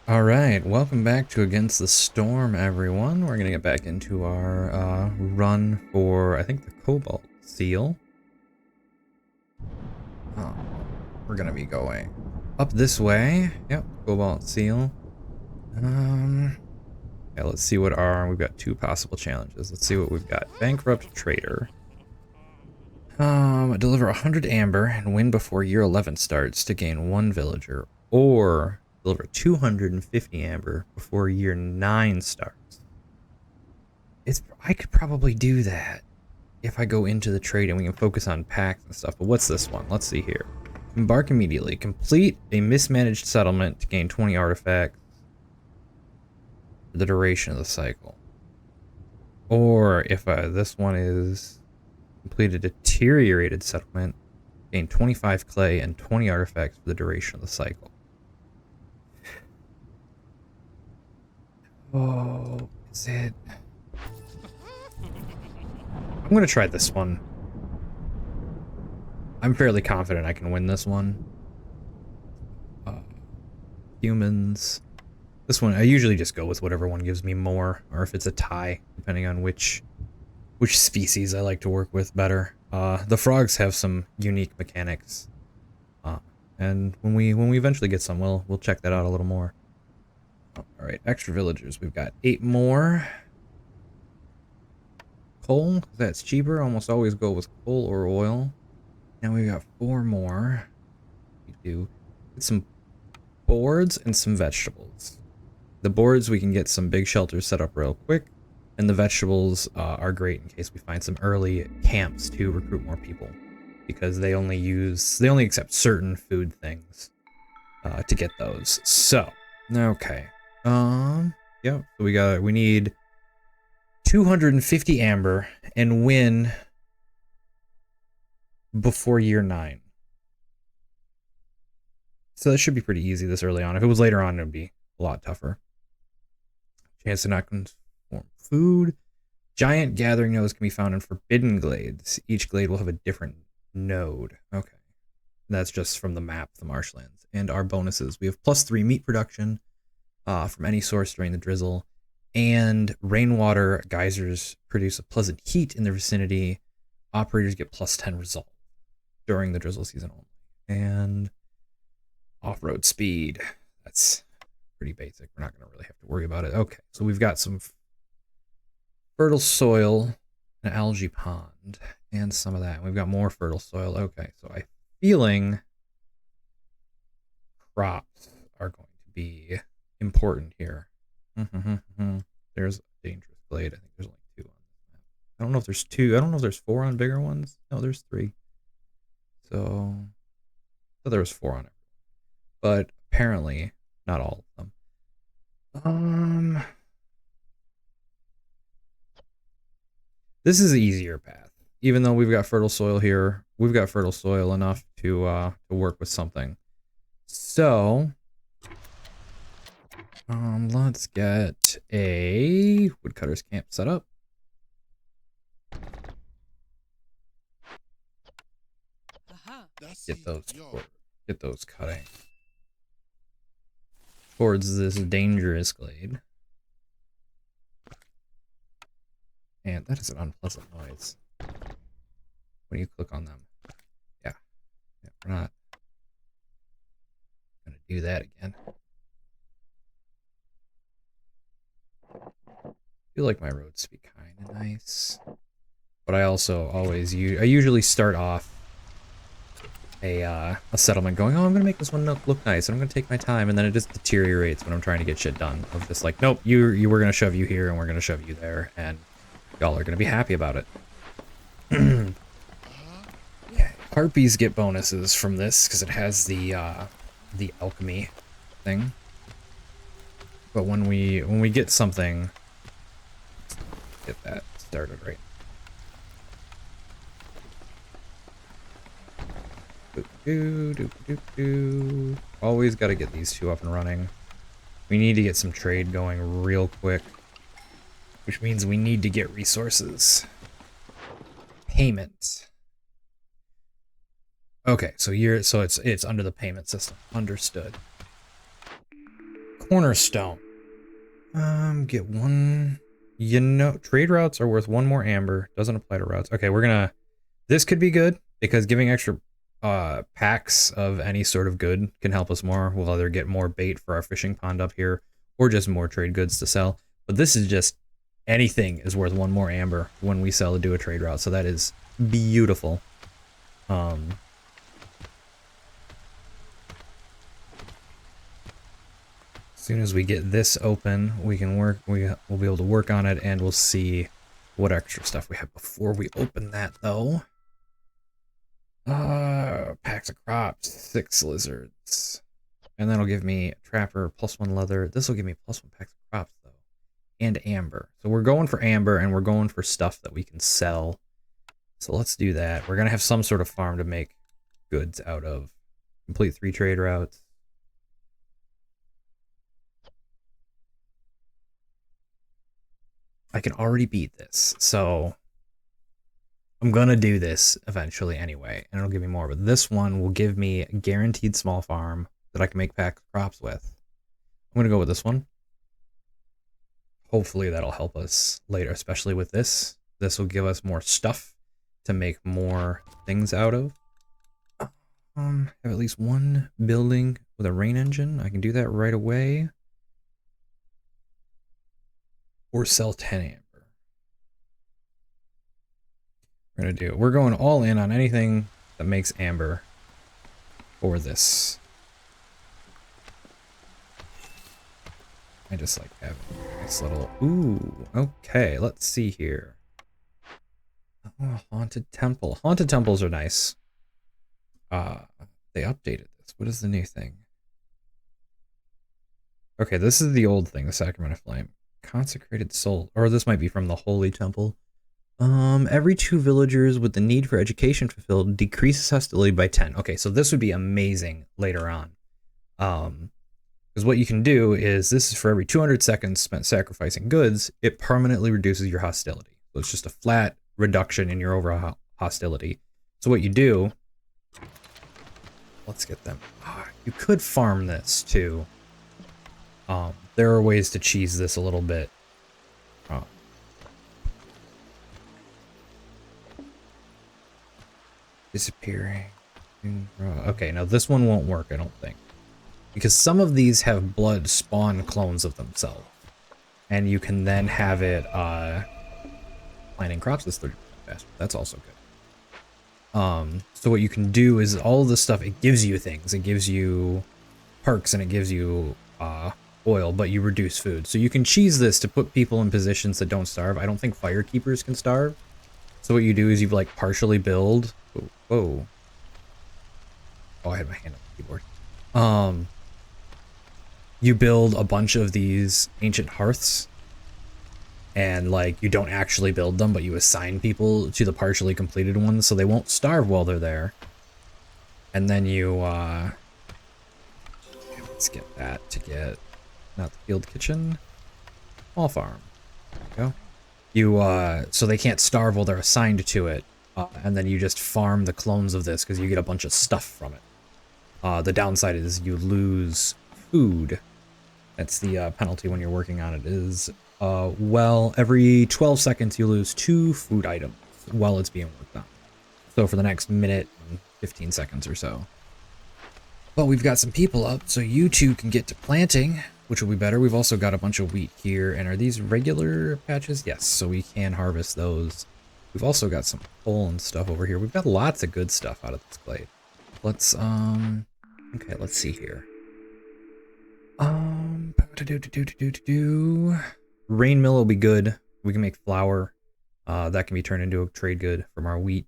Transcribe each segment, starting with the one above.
All right, welcome back to Against the Storm, everyone. We're gonna get back into our run for, I think, the Cobalt Seal. Oh, we're gonna be going up this way. Yep, Cobalt Seal. Yeah, let's see what we've got two possible challenges. Let's see what we've got. Bankrupt Trader. Deliver 100 amber and win before year 11 starts to gain one villager, or deliver 250 amber before year 9 starts. I could probably do that if I go into the trade and we can focus on packs and stuff. But what's this one? Let's see here. Embark immediately. Complete a mismanaged settlement to gain 20 artifacts for the duration of the cycle. Or if this one is complete a deteriorated settlement, gain 25 clay and 20 artifacts for the duration of the cycle. Oh, is it? I'm gonna try this one. I'm fairly confident I can win this one. Humans. This one, I usually just go with whatever one gives me more, or if it's a tie, depending on which species I like to work with better. The frogs have some unique mechanics, and when we eventually get some, we'll check that out a little more. All right, extra villagers. We've got 8 more. Coal, that's cheaper. Almost always go with coal or oil. Now we've got 4 more. We do get some boards and some vegetables. The boards, we can get some big shelters set up real quick, and the vegetables are great in case we find some early camps to recruit more people, because they only accept certain food things to get those. So, okay, yeah, so we need 250 amber and win before year 9. So that should be pretty easy this early on. If it was later on, it would be a lot tougher. Chance to not conform food. Giant gathering nodes can be found in forbidden glades. Each glade will have a different node. Okay. That's just from the map, the marshlands. And our bonuses. We have +3 meat production from any source during the drizzle. And rainwater geysers produce a pleasant heat in the vicinity. Operators get +10 resolve during the drizzle season only. And off-road speed. That's pretty basic. We're not going to really have to worry about it. Okay, so we've got some fertile soil, an algae pond, and some of that. We've got more fertile soil. Okay, so I'm feeling crops are going to be important here. There's a dangerous glade. I think there's only 2 on this map. I don't know if there's 2. I don't know if there's 4 on bigger ones. No, there's 3. So there was 4 on it. But apparently not all of them. This is the easier path. Even though we've got fertile soil here, we've got fertile soil enough to work with something. So, let's get a woodcutter's camp set up. Get those cutting towards this dangerous glade. And that is an unpleasant noise when you click on them. Yeah, we're not gonna do that again. I feel like my roads to be kind of nice, but I also always I usually start off a settlement going, oh, I'm gonna make this one look nice, and I'm gonna take my time, and then it just deteriorates when I'm trying to get shit done. Of just like, nope, we're gonna shove you here, and we're gonna shove you there, and y'all are gonna be happy about it. Yeah, harpies get bonuses from this because it has the alchemy thing. But when we get something, get that started right. Always got to get these 2 up and running. We need to get some trade going real quick, which means we need to get resources. Payment. Okay, so it's under the payment system. Understood. Cornerstone. Get one. You know, trade routes are worth one more amber. Doesn't apply to routes. Okay, we're gonna. This could be good because giving extra packs of any sort of good can help us more. We'll either get more bait for our fishing pond up here or just more trade goods to sell. But this is just anything is worth one more amber when we sell to do a trade route. So that is beautiful. As soon as we get this open, we can work. We'll be able to work on it, and we'll see what extra stuff we have before we open that, though. Packs of crops, 6 lizards, and that'll give me trapper +1 leather. This will give me +1 packs of crops though, and amber. So we're going for amber, and we're going for stuff that we can sell. So let's do that. We're gonna have some sort of farm to make goods out of. Complete 3 trade routes. I can already beat this, so I'm gonna do this eventually anyway, and it'll give me more. But this one will give me a guaranteed small farm that I can make pack crops with. I'm gonna go with this one. Hopefully that'll help us later, especially with this. This will give us more stuff to make more things out of. Have at least one building with a rain engine. I can do that right away. Or sell 10 amber. We're going all in on anything that makes amber for this. I just like having a nice little, ooh, okay, let's see here. Oh, haunted temple. Haunted temples are nice. They updated this. What is the new thing? Okay, this is the old thing, the Sacrament of Flame. Consecrated soul, or this might be from the Holy Temple. Every 2 villagers with the need for education fulfilled decreases hostility by 10. Okay, so this would be amazing later on. Because what you can do is, this is for every 200 seconds spent sacrificing goods, it permanently reduces your hostility. So it's just a flat reduction in your overall hostility. So what you do, let's get them. You could farm this too. There are ways to cheese this a little bit. Disappearing. Okay, now this one won't work, I don't think. Because some of these have blood spawn clones of themselves. And you can then have it, planting crops is 30% faster. That's also good. So what you can do is all of this stuff, it gives you things. It gives you perks and it gives you, oil, but you reduce food. So you can cheese this to put people in positions that don't starve. I don't think firekeepers can starve. So what you do is you like partially build. Whoa. Oh, I had my hand on the keyboard. You build a bunch of these ancient hearths. And like you don't actually build them, but you assign people to the partially completed ones so they won't starve while they're there. And then you let's get that to get not the field kitchen. Small farm. There we go. You, so they can't starve while they're assigned to it. And then you just farm the clones of this because you get a bunch of stuff from it. The downside is you lose food. That's the penalty when you're working on it is, well, every 12 seconds you lose 2 food items while it's being worked on. So for the next minute and 15 seconds or so. But we've got some people up, so you two can get to planting, which will be better. We've also got a bunch of wheat here. And are these regular patches? Yes, so we can harvest those. We've also got some coal and stuff over here. We've got lots of good stuff out of this glade. Let's, okay, let's see here. Rain mill will be good. We can make flour. That can be turned into a trade good from our wheat.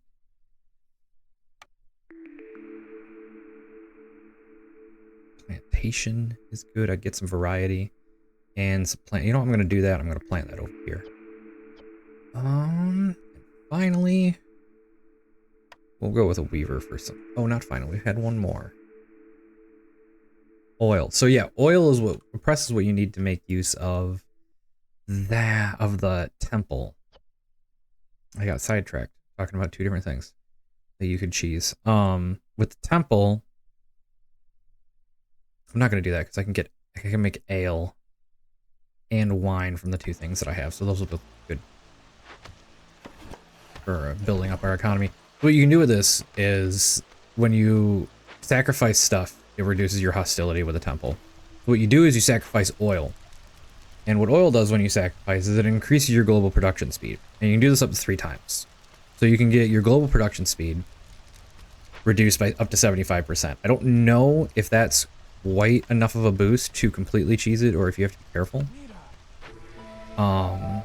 Plantation is good. I get some variety. And some plant. You know what? I'm going to do that. I'm going to plant that over here. And finally, we'll go with a weaver for some. Oh, not finally. We had one more. Oil. So yeah, oil is what press is what you need to make use of the temple. I got sidetracked talking about 2 different things that you could cheese. With the temple, I'm not going to do that because I can get I can make ale and wine from the two things that I have, so those will be good for building up our economy. What you can do with this is when you sacrifice stuff, it reduces your hostility with a temple. So what you do is you sacrifice oil. And what oil does when you sacrifice is it increases your global production speed. And you can do this up to 3 times. So you can get your global production speed reduced by up to 75%. I don't know if that's quite enough of a boost to completely cheese it or if you have to be careful. And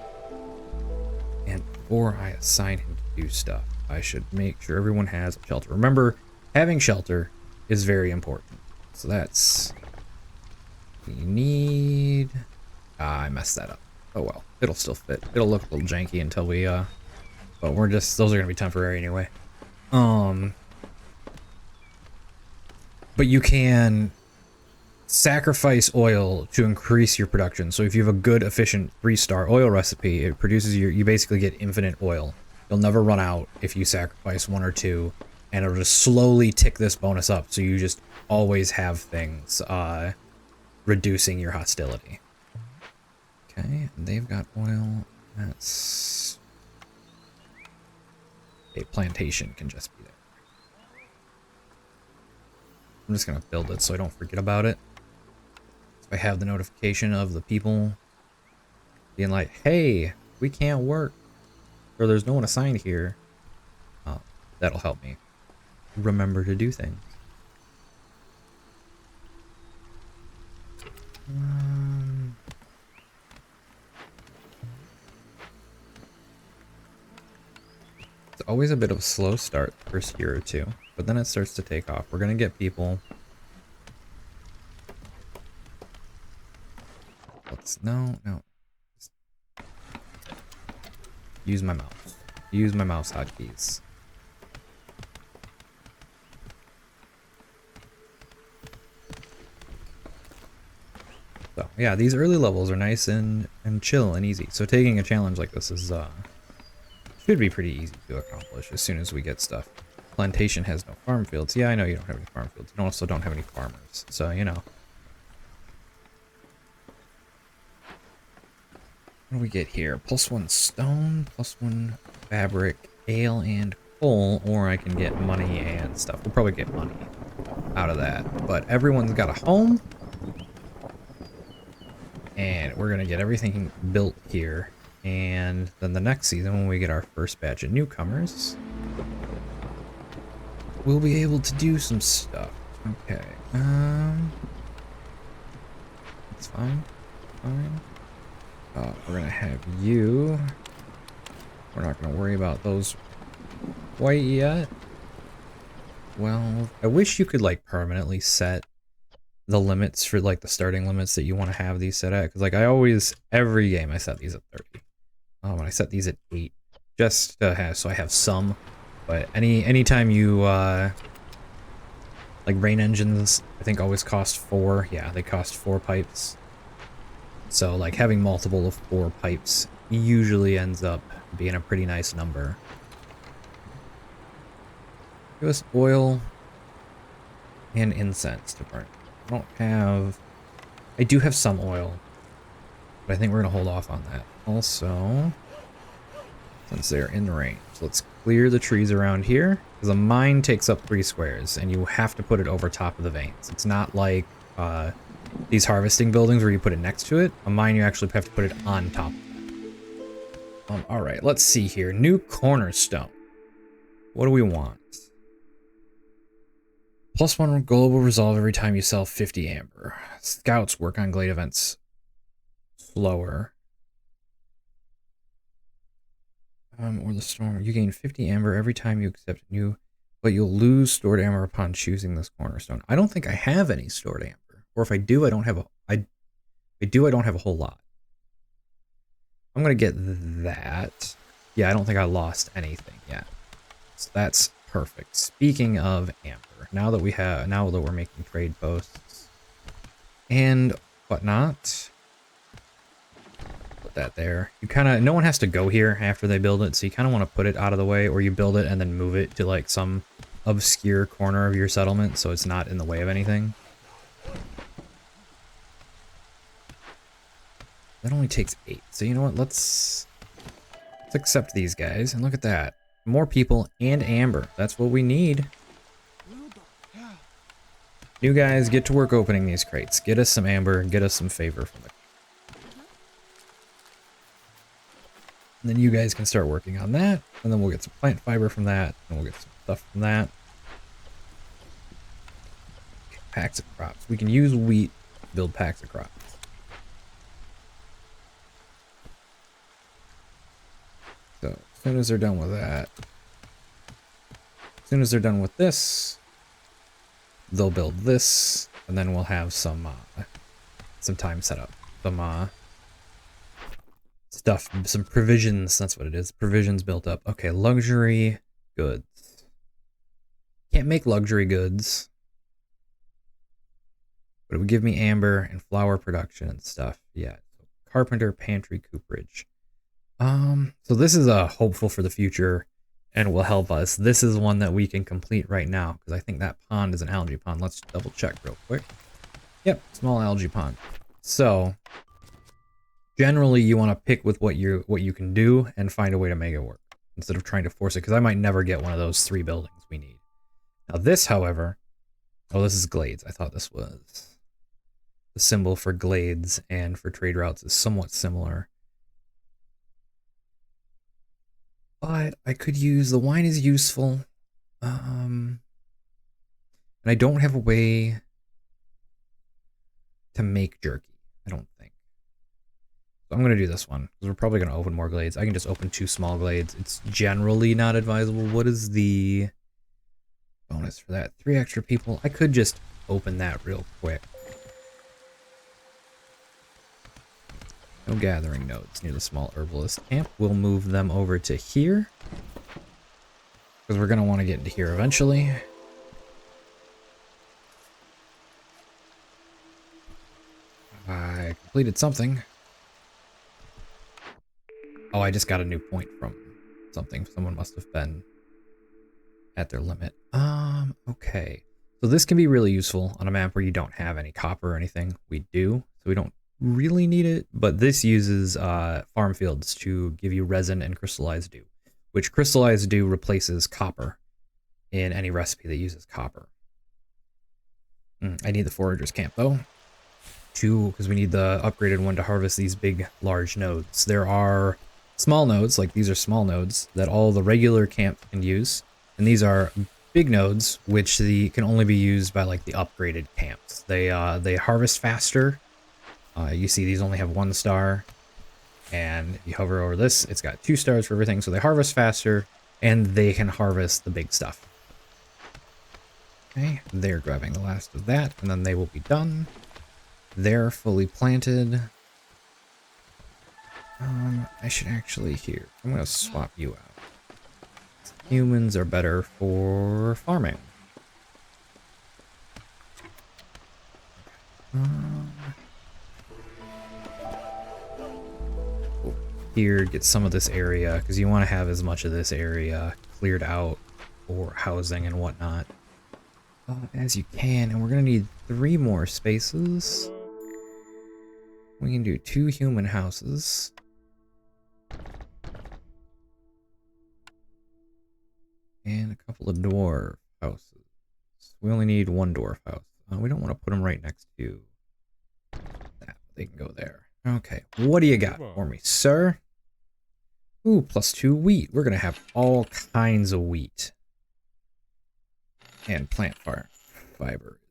before I assign him to do stuff, I should make sure everyone has a shelter. Remember, having shelter is very important. So that's... we need... I messed that up. Oh well, it'll still fit. It'll look a little janky until we, but we're just... those are gonna be temporary anyway. But you can sacrifice oil to increase your production. So if you have a good, efficient 3-star oil recipe, it produces you basically get infinite oil. You'll never run out if you sacrifice 1 or 2, and it'll just slowly tick this bonus up. So you just always have things reducing your hostility. Okay, they've got oil. That's... a plantation can just be there. I'm just gonna build it so I don't forget about it. So I have the notification of the people being like, hey, we can't work, or there's no one assigned here. That'll help me remember to do things. It's always a bit of a slow start the first year or two, but then it starts to take off. We're gonna get people. No. Use my mouse. Use my mouse hotkeys. So yeah, these early levels are nice and chill and easy. So taking a challenge like this is should be pretty easy to accomplish as soon as we get stuff. Plantation has no farm fields. Yeah, I know you don't have any farm fields. You also don't have any farmers. So, you know. What do we get here? +1 stone, +1 fabric, ale, and coal. Or I can get money and stuff. We'll probably get money out of that. But everyone's got a home. And we're going to get everything built here. And then the next season, when we get our first batch of newcomers, we'll be able to do some stuff. Okay. That's fine. Fine. We're gonna have you. We're not gonna worry about those quite yet. Well, I wish you could like permanently set the limits for like the starting limits that you want to have these set at. Because like I always, every game I set these at 30. And I set these at 8 just to have, so I have some. But anytime you like rain engines, I think always cost 4. Yeah, they cost 4 pipes. So like having multiple of 4 pipes usually ends up being a pretty nice number. Give us oil and incense to burn. I do have some oil, but I think we're gonna hold off on that. Also, since they're in range, let's clear the trees around here, because a mine takes up 3 squares, and you have to put it over top of the veins. It's not like these harvesting buildings where you put it next to it. A mine, you actually have to put it on top. All right, let's see here. New cornerstone. What do we want? +1 global resolve every time you sell 50 amber. Scouts work on glade events slower. Or the storm. You gain 50 amber every time you accept new, but you'll lose stored amber upon choosing this cornerstone. I don't think I have any stored amber. Or if I do, I don't have I don't have a whole lot. I'm gonna get that. Yeah, I don't think I lost anything yet. So that's perfect. Speaking of amber, now that we're making trade posts and whatnot, put that there. You no one has to go here after they build it, so you kind of want to put it out of the way, or you build it and then move it to like some obscure corner of your settlement so it's not in the way of anything. That only takes 8. So you know what? Let's accept these guys. And look at that. More people and amber. That's what we need. You guys get to work opening these crates. Get us some amber and get us some favor from it. And then you guys can start working on that. And then we'll get some plant fiber from that. And we'll get some stuff from that. Okay, packs of crops. We can use wheat to build packs of crops. So as soon as they're done with that, as soon as they're done with this, they'll build this, and then we'll have some time set up. Some stuff, some provisions, that's what it is. Provisions built up. Okay, luxury goods. Can't make luxury goods. But it would give me amber and flour production and stuff. Yeah. Carpenter, pantry, cooperage. So this is a hopeful for the future and will help us. This is one that we can complete right now because I think that pond is an algae pond. Let's double check real quick. Yep, small algae pond. So generally you want to pick with what you can do and find a way to make it work instead of trying to force it, because I might never get one of those 3 buildings we need. Now this, however, oh, this is glades. I thought this was the symbol for glades and for trade routes is somewhat similar. But I could use, the wine is useful. And I don't have a way to make jerky, I don't think. So I'm going to do this one, because we're probably going to open more glades. I can just open 2 small glades. It's generally not advisable. What is the bonus for that? 3 extra people. I could just open that real quick. No gathering nodes near the small herbalist camp. We'll move them over to here, because we're going to want to get into here eventually. I completed something. Oh, I just got a new point from something. Someone must have been at their limit. Okay. So this can be really useful on a map where you don't have any copper or anything. We do, so we don't really need it, but this uses farm fields to give you resin and crystallized dew, which crystallized dew replaces copper in any recipe that uses copper. I need the foragers camp though. 2, because we need the upgraded one to harvest these big, large nodes. There are small nodes, like these are small nodes, that all the regular camp can use. And these are big nodes, which can only be used by like the upgraded camps. They harvest faster. You see these only have 1 star. And if you hover over this, it's got 2 stars for everything. So they harvest faster, and they can harvest the big stuff. Okay, they're grabbing the last of that, and then they will be done. They're fully planted. I should actually here. I'm going to swap you out. Humans are better for farming. Here, get some of this area, because you want to have as much of this area cleared out for housing and whatnot as you can. And we're going to need 3 more spaces. We can do 2 human houses. And a couple of dwarf houses. We only need 1 dwarf house. We don't want to put them right next to that. They can go there. Okay, what do you got for me, sir? Ooh, +2 wheat. We're going to have all kinds of wheat. And plant fiber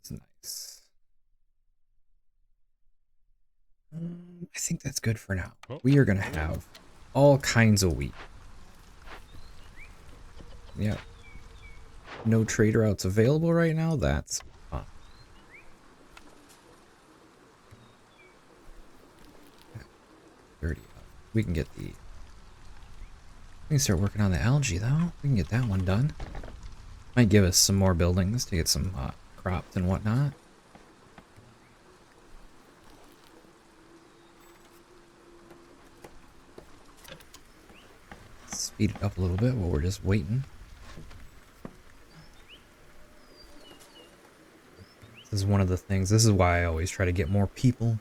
is nice. I think that's good for now. We are going to have all kinds of wheat. Yeah. No trade routes available right now. That's fun. $30. We can get the... We can start working on the algae, though. We can get that one done. Might give us some more buildings to get some crops and whatnot. Speed it up a little bit while we're just waiting. This is one of the things. This is why I always try to get more people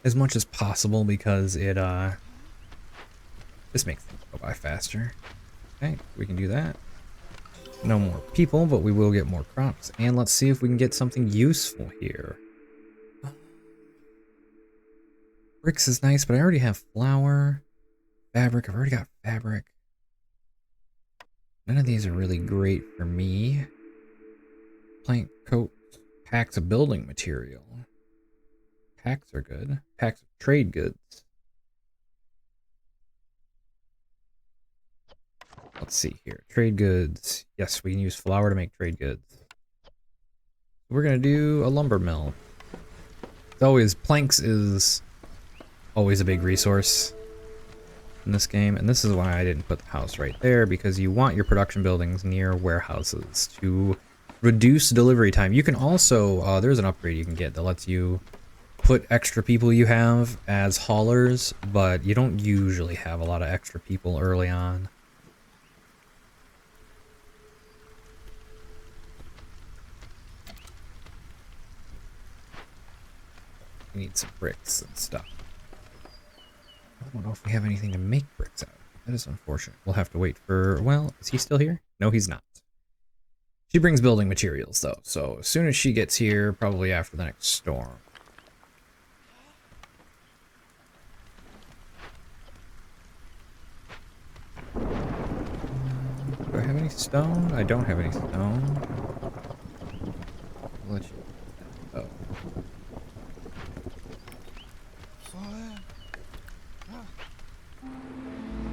as much as possible because it just makes things go by faster. Okay, we can do that. No more people, but we will get more crops. And let's see if we can get something useful here. Bricks is nice, but I already have flour. Fabric, I've already got fabric. None of these are really great for me. Plank coat, packs of building material. Packs are good. Packs of trade goods. Let's see here. Trade goods. Yes, we can use flour to make trade goods. We're gonna do a lumber mill. It's always, planks is always a big resource in this game, and this is why I didn't put the house right there, because you want your production buildings near warehouses to reduce delivery time. You can also, there's an upgrade you can get that lets you put extra people you have as haulers, but you don't usually have a lot of extra people early on. We need some bricks and stuff. I don't know if we have anything to make bricks out of. That is unfortunate. We'll have to wait for... Well, is he still here? No, he's not. She brings building materials, though, so as soon as she gets here, probably after the next storm. Do I have any stone? I don't have any stone. I'll let you... Oh.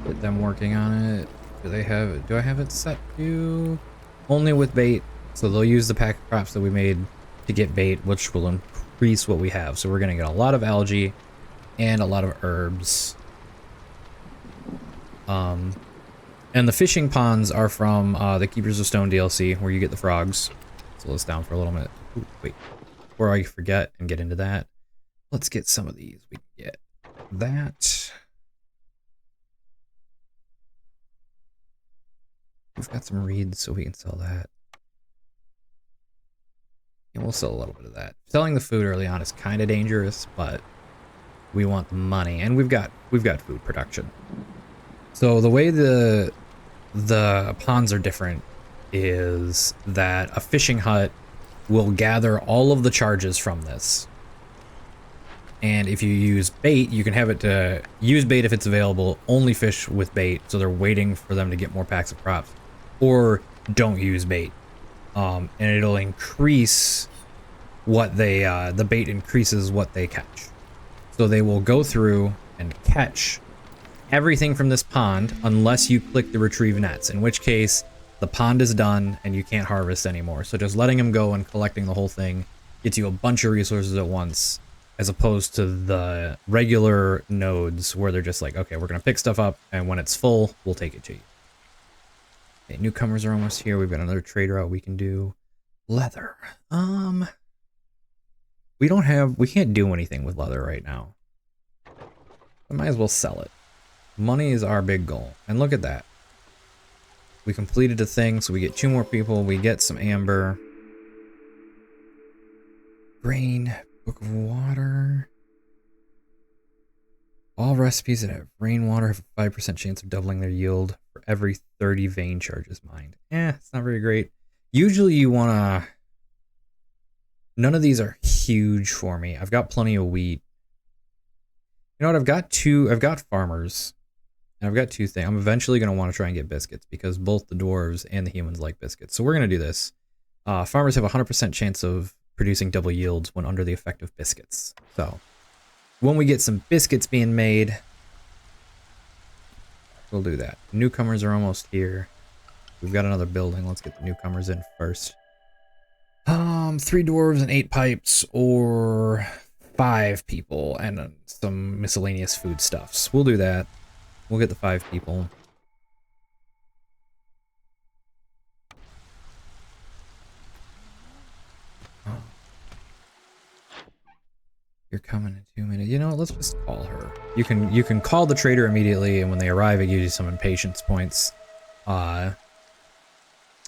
Get them working on it. Do I have it set to only with bait? So they'll use the pack of crops that we made to get bait, which will increase what we have. So we're gonna get a lot of algae and a lot of herbs. And the fishing ponds are from the Keepers of Stone DLC, where you get the frogs. Slow this down for a little minute. Ooh, wait, before I forget and get into that, let's get some of these. We can get that. We've got some reeds, so we can sell that. And we'll sell a little bit of that. Selling the food early on is kind of dangerous, but we want the money, and we've got food production. So the way the ponds are different is that a fishing hut will gather all of the charges from this. And if you use bait, you can have it to use bait if it's available, only fish with bait, so they're waiting for them to get more packs of crops. Or don't use bait. And it'll increase what they, the bait increases what they catch. So they will go through and catch everything from this pond unless you click the retrieve nets, in which case the pond is done and you can't harvest anymore. So just letting them go and collecting the whole thing gets you a bunch of resources at once, as opposed to the regular nodes where they're just like, okay, we're gonna pick stuff up and when it's full, we'll take it to you. Okay, newcomers are almost here. We've got another trade route we can do. Leather. We can't do anything with leather right now. I might as well sell it. Money is our big goal. And look at that. We completed a thing, so we get 2 more people. We get some amber. Grain. Book of water. All recipes that have rainwater have a 5% chance of doubling their yield for every 30 vein charges mined. It's not very great. Usually you wanna... None of these are huge for me. I've got plenty of wheat. You know what, I've got farmers. And I've got 2 things. I'm eventually gonna want to try and get biscuits, because both the dwarves and the humans like biscuits. So we're gonna do this. Farmers have a 100% chance of producing double yields when under the effect of biscuits. So when we get some biscuits being made, we'll do that. Newcomers are almost here. We've got another building. Let's get the newcomers in first. 3 dwarves and 8 pipes, or 5 people and some miscellaneous foodstuffs. We'll do that. We'll get the 5 people. You're coming in 2 minutes. You know what? Let's just call her. You can call the trader immediately, and when they arrive, it gives you some impatience points. I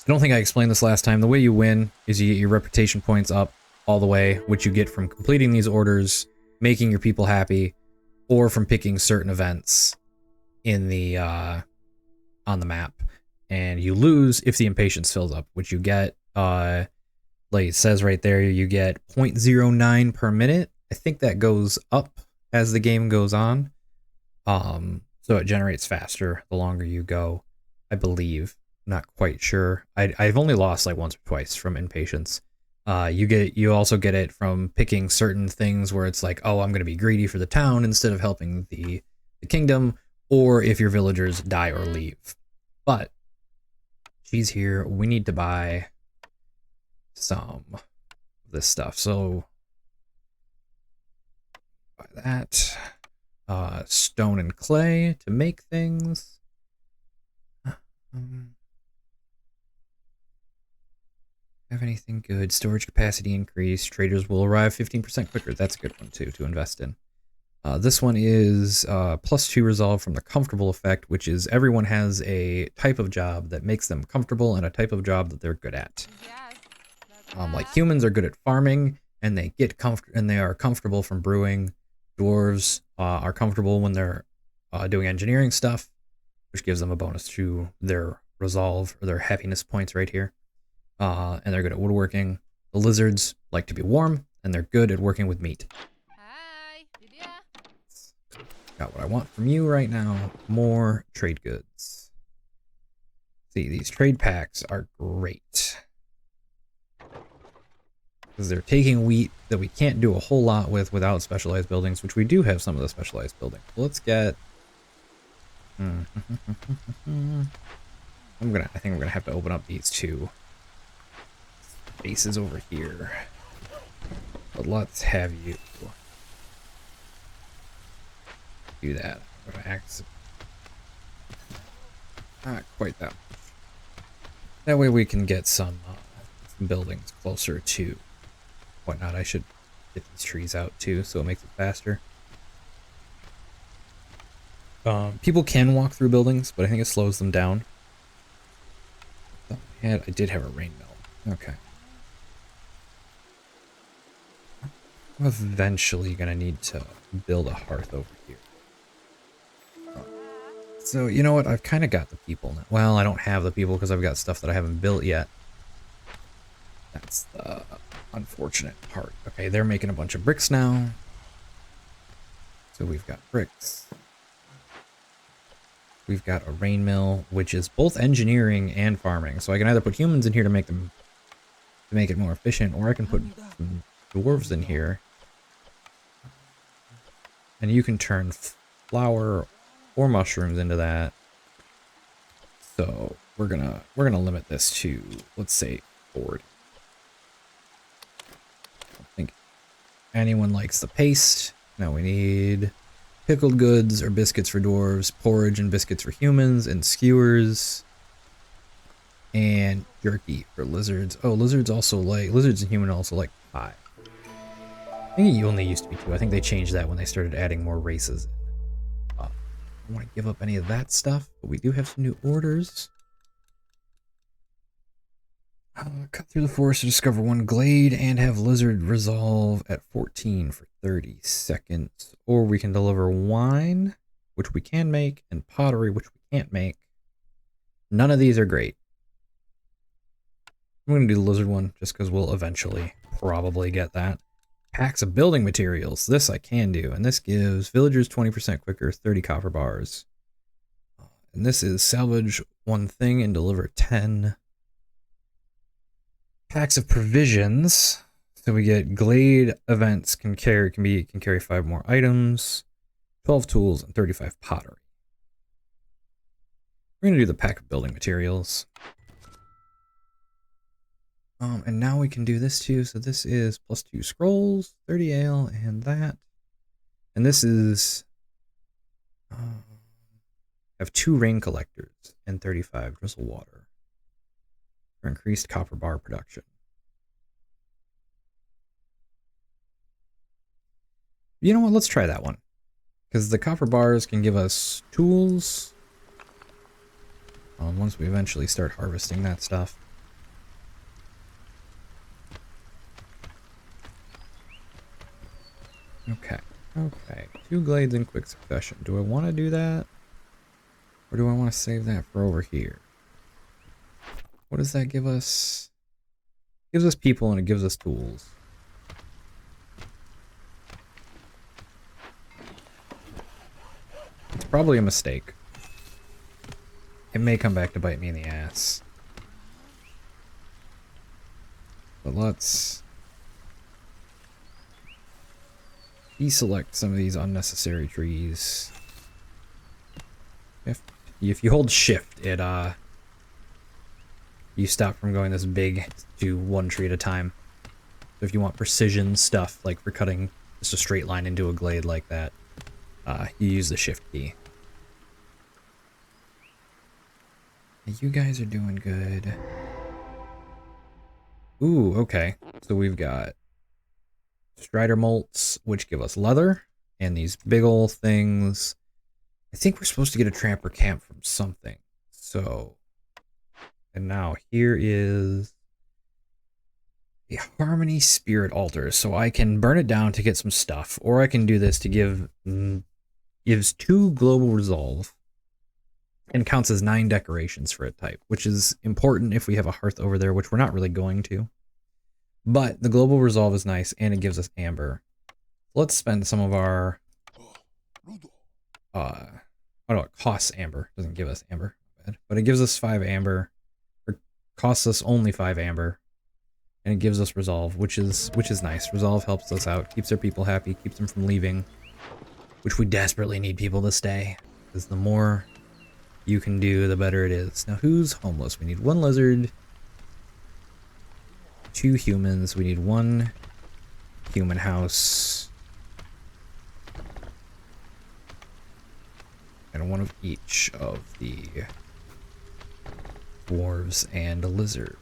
don't think I explained this last time. The way you win is you get your reputation points up all the way, which you get from completing these orders making your people happy, or from picking certain events in the on the map. And you lose if the impatience fills up, which you get like it says right there, you get 0.09 per minute. I think that goes up as the game goes on. So it generates faster the longer you go, I believe. Not quite sure. I've only lost like once or twice from impatience. You also get it from picking certain things where it's like, oh, I'm going to be greedy for the town instead of helping the kingdom, or if your villagers die or leave. But she's here. We need to buy some of this stuff. So buy that. Stone and clay to make things. Have anything good? Storage capacity increase. Traders will arrive 15% quicker. That's a good one too to invest in. This one is +2 resolve from the comfortable effect, which is everyone has a type of job that makes them comfortable and a type of job that they're good at. Like humans are good at farming and they are comfortable from brewing. Dwarves are comfortable when they're doing engineering stuff, which gives them a bonus to their resolve or their happiness points right here. And they're good at woodworking. The lizards like to be warm and they're good at working with meat. Got what I want from you right now. More trade goods. See, these trade packs are great. Because they're taking wheat that we can't do a whole lot with without specialized buildings, which we do have some of the specialized buildings. Let's get... I think I'm gonna have to open up these two bases over here. But let's have you do that. I'm gonna act not quite that much. That way we can get some buildings closer to whatnot. I should get these trees out too, so it makes it faster. People can walk through buildings, but I think it slows them down. I did have a rain mill. Okay. I'm eventually gonna need to build a hearth over here. So, you know what? I've kind of got the people now. Well, I don't have the people because I've got stuff that I haven't built yet. That's the unfortunate part. Okay, they're making a bunch of bricks now. So we've got bricks. We've got a rain mill, which is both engineering and farming. So I can either put humans in here to make it more efficient, or I can put some dwarves in here. And you can turn flour or mushrooms into that. So we're gonna limit this to, let's say, 40. I don't think anyone likes the paste. Now we need pickled goods or biscuits for dwarves, porridge and biscuits for humans, and skewers, and jerky for lizards. Oh, lizards and humans also like pie. I think it only used to be 2. I think they changed that when they started adding more races in. I don't want to give up any of that stuff, but we do have some new orders. Cut through the forest to discover 1 glade and have lizard resolve at 14 for 30 seconds. Or we can deliver wine, which we can make, and pottery, which we can't make. None of these are great. I'm going to do the lizard one just because we'll eventually probably get that. Packs of building materials. This I can do, and this gives villagers 20% quicker, 30 copper bars. And this is salvage 1 thing and deliver 10 packs of provisions. So we get glade events can carry 5 more items, 12 tools, and 35 pottery. We're gonna do the pack of building materials. And now we can do this too. So this is +2 scrolls, 30 ale, and that. And this is have 2 rain collectors and 35 drizzle water for increased copper bar production. You know what? Let's try that one, because the copper bars can give us tools once we eventually start harvesting that stuff. Okay. Okay. 2 glades in quick succession. Do I want to do that? Or do I want to save that for over here? What does that give us? It gives us people and it gives us tools. It's probably a mistake. It may come back to bite me in the ass. But let's deselect some of these unnecessary trees. If you hold shift, it you stop from going this big to 1 tree at a time. So if you want precision stuff, like for cutting just a straight line into a glade like that, you use the shift key. You guys are doing good. Ooh, okay. So we've got Strider molts, which give us leather, and these big ol' things. I think we're supposed to get a tramper camp from something. So, and now here is a Harmony Spirit Altar. So I can burn it down to get some stuff, or I can do this to gives 2 global resolve and counts as 9 decorations for a type, which is important if we have a hearth over there, which we're not really going to. But the global resolve is nice, and it gives us amber. Let's spend some of our oh no, it costs amber. It doesn't give us amber, but it gives us 5 amber, or costs us only 5 amber, and it gives us resolve, which is nice. Resolve helps us out, keeps our people happy, keeps them from leaving, which we desperately need people to stay, because the more you can do, the better it is. Now, who's homeless? We need 1 lizard, 2 humans. We need 1 human house, and 1 of each of the dwarves and a lizard.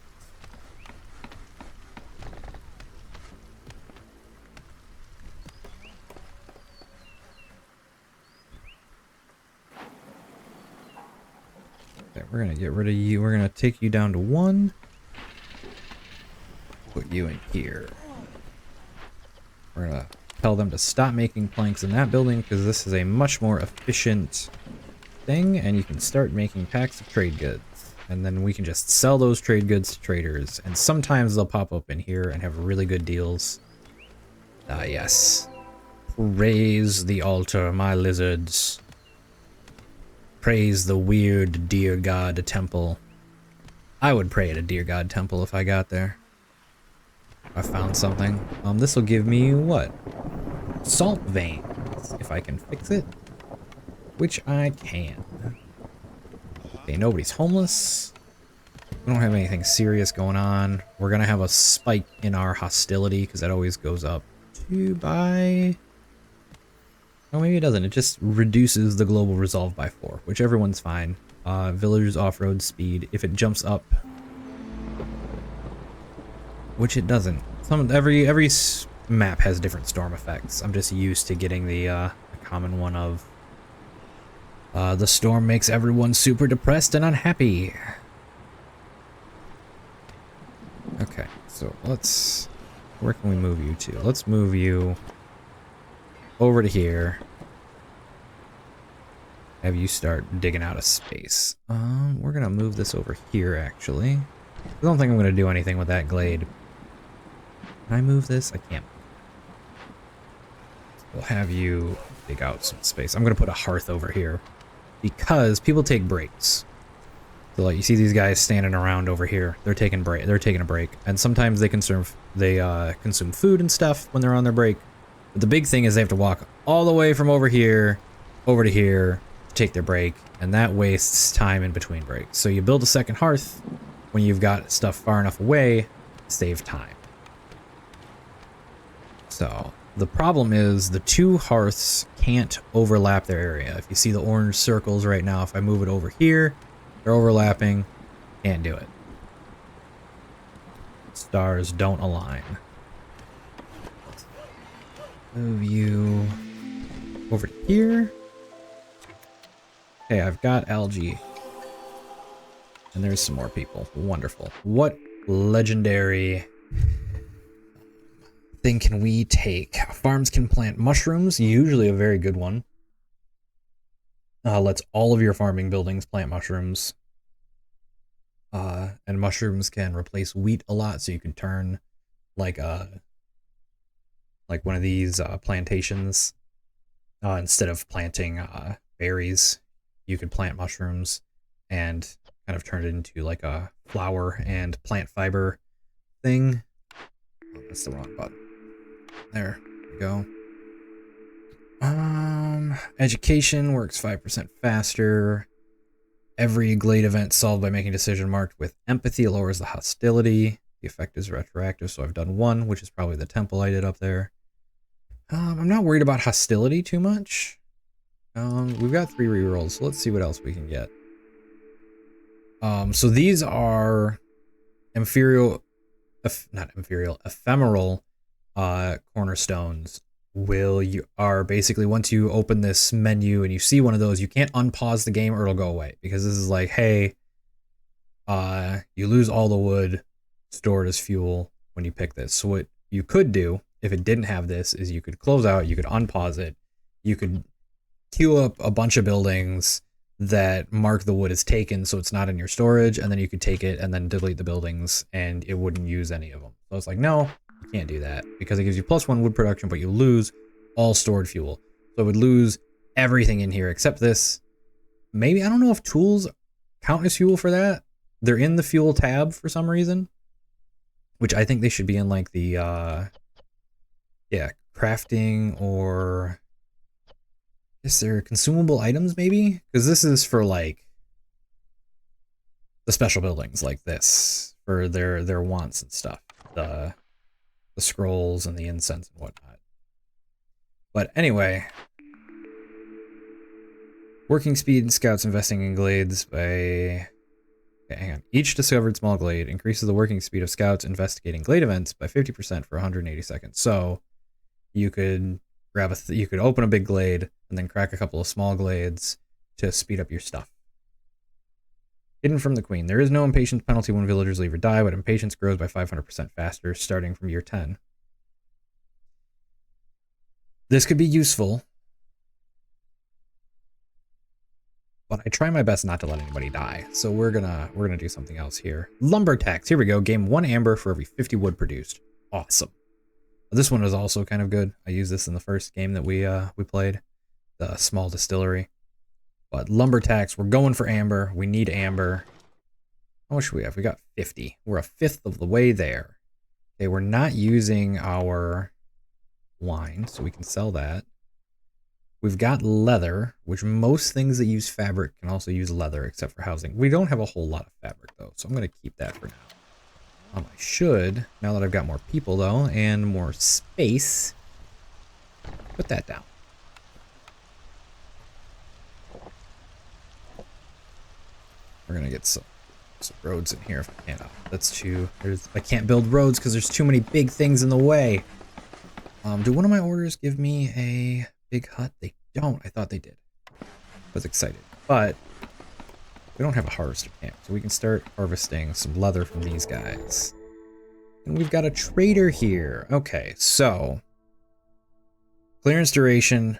Okay, we're gonna get rid of you. We're gonna take you down to 1. Put you in here. We're gonna tell them to stop making planks in that building, because this is a much more efficient thing, and you can start making packs of trade goods. And then we can just sell those trade goods to traders, and sometimes they'll pop up in here and have really good deals. Ah, yes. Praise the altar, my lizards. Praise the weird deer god temple. I would pray at a deer god temple if I got there. I found something. This will give me what? Salt veins, if I can fix it. Which I can. Okay, nobody's homeless. We don't have anything serious going on. We're gonna have a spike in our hostility, because that always goes up to by... Oh, maybe it doesn't. It just reduces the global resolve by 4, which everyone's fine. Villagers off-road speed, if it jumps up, which it doesn't. Every map has different storm effects. I'm just used to getting the common one of the storm makes everyone super depressed and unhappy. Okay, so where can we move you to? Let's move you over to here. Have you start digging out a space. We're gonna move this over here, actually. I don't think I'm gonna do anything with that glade. Can I move this? I can't. We'll have you dig out some space. I'm gonna put a hearth over here, because people take breaks. So like you see these guys standing around over here, they're taking a break, and sometimes they consume food and stuff when they're on their break. But the big thing is they have to walk all the way from over here over to here to take their break, and that wastes time in between breaks. So you build a second hearth when you've got stuff far enough away to save time. So the problem is the 2 hearths can't overlap their area. If you see the orange circles right now, if I move it over here, they're overlapping. Can't do it. Stars don't align. Move you over here. Okay, I've got algae. And there's some more people. Wonderful. What legendary thing can we take? Farms can plant mushrooms, usually a very good one. Lets all of your farming buildings plant mushrooms. And mushrooms can replace wheat a lot, so you can turn like one of these plantations. Instead of planting berries, you could plant mushrooms and kind of turn it into like a flower and plant fiber thing. Oh, that's the wrong button. There we go. Education works 5% faster. Every Glade event solved by making a decision marked with empathy lowers the hostility. The effect is retroactive, so I've done one, which is probably the temple I did up there. I'm not worried about hostility too much. We've got 3 rerolls, so let's see what else we can get. So these are ephemeral cornerstones. Are basically, once you open this menu and you see one of those, you can't unpause the game or it'll go away, because this is like, hey, you lose all the wood stored as fuel when you pick this. So what you could do if it didn't have this is you could close out, you could unpause it, you could queue up a bunch of buildings that mark the wood as taken so it's not in your storage, and then you could take it and then delete the buildings and it wouldn't use any of them. So it's like, no, you can't do that, because it gives you +1 wood production, but you lose all stored fuel. So it would lose everything in here except this. Maybe, I don't know if tools count as fuel for that. They're in the fuel tab for some reason, which I think they should be in like the crafting, or is there consumable items maybe? Because this is for like the special buildings like this, for their wants and stuff. The scrolls and the incense and whatnot. But anyway, working speed and scouts investing in glades by... Okay, hang on. Each discovered small glade increases the working speed of scouts investigating glade events by 50% for 180 seconds. So you could grab you could open a big glade and then crack a couple of small glades to speed up your stuff. Hidden from the Queen. There is no impatience penalty when villagers leave or die, but impatience grows by 500% faster starting from year 10. This could be useful, but I try my best not to let anybody die. So we're gonna do something else here. Lumber tax. Here we go. Gain 1 amber for every 50 wood produced. Awesome. This one is also kind of good. I used this in the first game that we played, the small distillery. But lumber tax, we're going for amber. We need amber. How much do we have? We got 50. We're a fifth of the way there. Okay, we're not using our wine, so we can sell that. We've got leather, which most things that use fabric can also use leather, except for housing. We don't have a whole lot of fabric, though, so I'm going to keep that for now. I should, now that I've got more people, though, and more space, put that down. We're going to get some roads in here if I can. That's too... I can't build roads because there's too many big things in the way. Do one of my orders give me a big hut? They don't. I thought they did. I was excited. But we don't have a harvester camp, so we can start harvesting some leather from these guys. And we've got a trader here. Okay, so clearance duration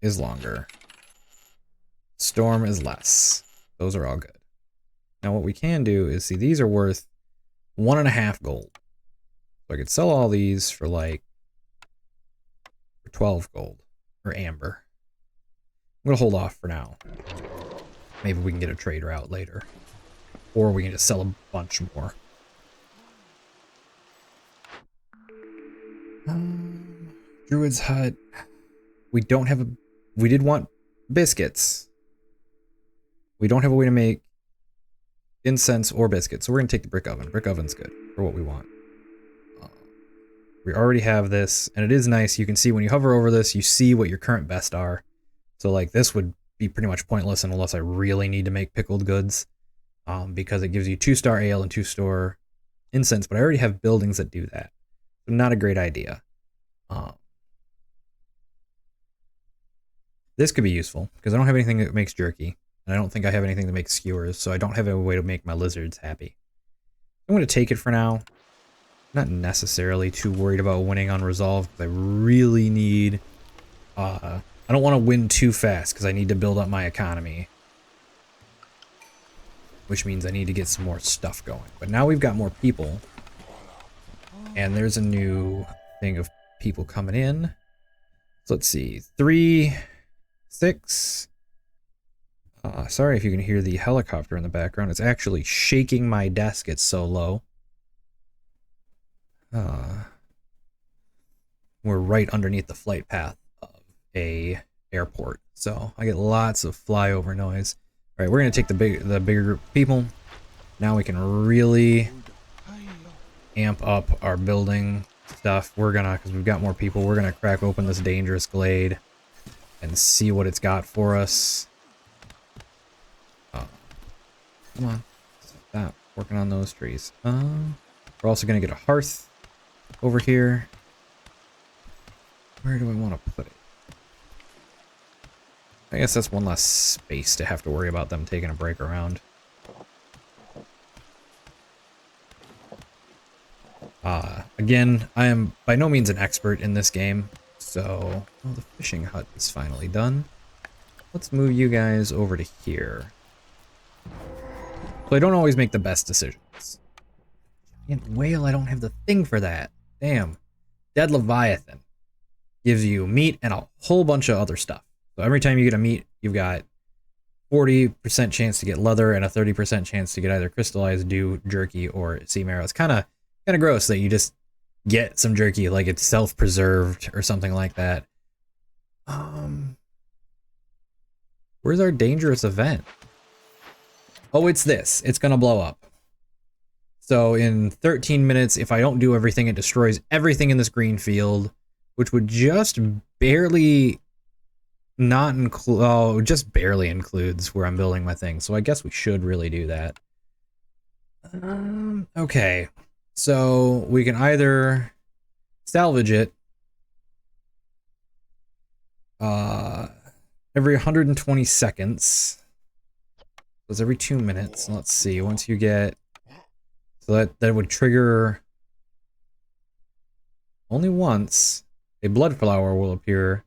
is longer. Storm is less. Those are all good. Now what we can do is, see, these are worth 1.5 gold. So I could sell all these for like 12 gold or amber. I'm gonna hold off for now. Maybe we can get a trader out later, or we can just sell a bunch more. Druid's hut. We don't have a... We did want biscuits. We don't have a way to make incense or biscuits, so we're gonna take the brick oven. Brick oven's good for what we want. We already have this, and it is nice. You can see when you hover over this, you see what your current best are. So like this would be pretty much pointless unless I really need to make pickled goods, because it gives you 2-star ale and 2-star incense, but I already have buildings that do that. So not a great idea. This could be useful because I don't have anything that makes jerky, and I don't think I have anything that makes skewers, so I don't have a way to make my lizards happy. I'm going to take it for now. Not necessarily too worried about winning on resolve, because I really need... I don't want to win too fast, because I need to build up my economy. Which means I need to get some more stuff going. But now we've got more people. And there's a new thing of people coming in. So let's see. 3, 6... sorry if you can hear the helicopter in the background. It's actually shaking my desk. It's so low. We're right underneath the flight path of a airport, so I get lots of flyover noise. All right, we're gonna take the bigger group of people. Now we can really amp up our building stuff. We're gonna, because we've got more people, we're gonna crack open this dangerous glade and see what it's got for us. Come on, stop working on those trees. We're also gonna get a hearth over here. Where do I want to put it? I guess that's one less space to have to worry about them taking a break around. Again, I am by no means an expert in this game, so... Oh, the fishing hut is finally done. Let's move you guys over to here. So I don't always make the best decisions. Giant whale, I don't have the thing for that. Damn. Dead Leviathan gives you meat and a whole bunch of other stuff. So every time you get a meat, you've got 40% chance to get leather and a 30% chance to get either crystallized dew, jerky, or sea marrow. It's kind of gross that you just get some jerky like it's self-preserved or something like that. Where's our dangerous event? Oh, it's this. It's gonna blow up. So in 13 minutes, if I don't do everything, it destroys everything in this green field, which would just barely not include, oh, just barely includes where I'm building my thing. So I guess we should really do that. Okay. So we can either salvage it every 120 seconds. That's every 2 minutes. Let's see. Once you get... So that would trigger... Only once. A blood flower will appear.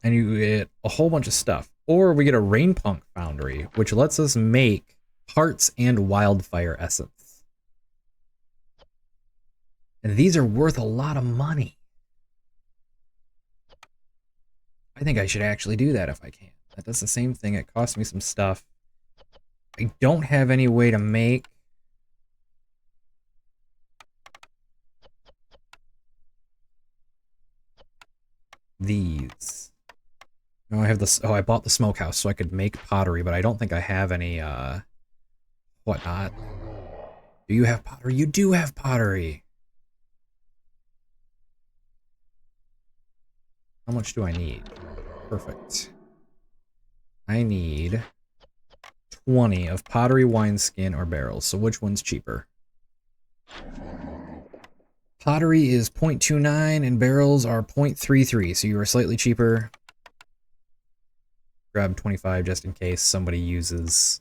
And you get a whole bunch of stuff. Or we get a rain punk foundry, which lets us make hearts and wildfire essence. And these are worth a lot of money. I think I should actually do that if I can. That does the same thing. It costs me some stuff. I don't have any way to make... these. No, I have this. Oh, I bought the smokehouse so I could make pottery, but I don't think I have any, whatnot. Do you have pottery? You do have pottery! How much do I need? Perfect. I need 20 of pottery, wineskin, or barrels. So which one's cheaper? Pottery is 0.29 and barrels are 0.33, so you are slightly cheaper. Grab 25 just in case somebody uses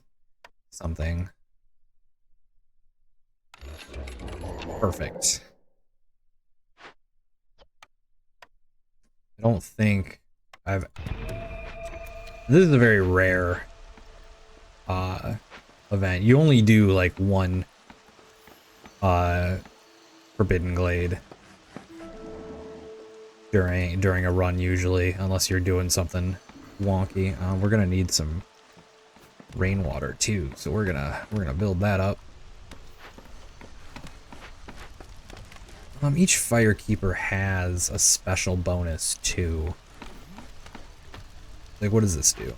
something. Perfect. I don't think I've... This is a very rare event. You only do like one Forbidden Glade during a run usually, unless you're doing something wonky. We're gonna need some rainwater too, so we're gonna build that up. Each firekeeper has a special bonus too. Like, what does this do?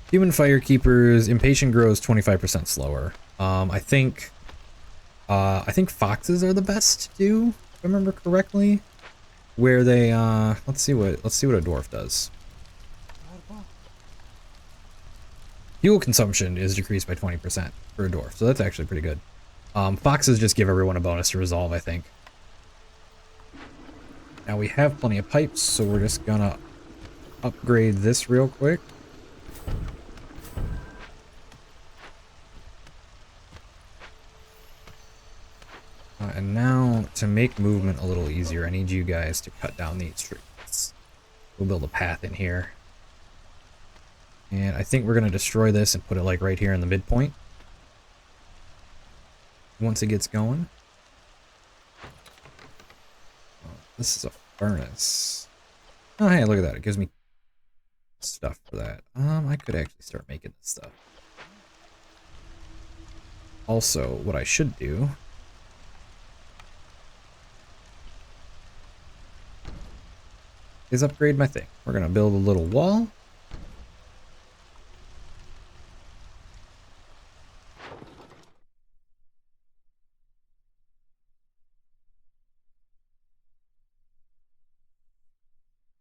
Human firekeepers, impatient grows 25% slower. I think foxes are the best to do, if I remember correctly. Where they let's see what a dwarf does. Fuel consumption is decreased by 20% for a dwarf, so that's actually pretty good. Foxes just give everyone a bonus to resolve, I think. Now we have plenty of pipes, so we're just gonna upgrade this real quick. And now, to make movement a little easier, I need you guys to cut down these trees. We'll build a path in here. And I think we're going to destroy this and put it like right here in the midpoint. Once it gets going. Oh, this is a furnace. Oh, hey, look at that. It gives me stuff for that. I could actually start making this stuff. Also, what I should do is upgrade my thing. We're going to build a little wall.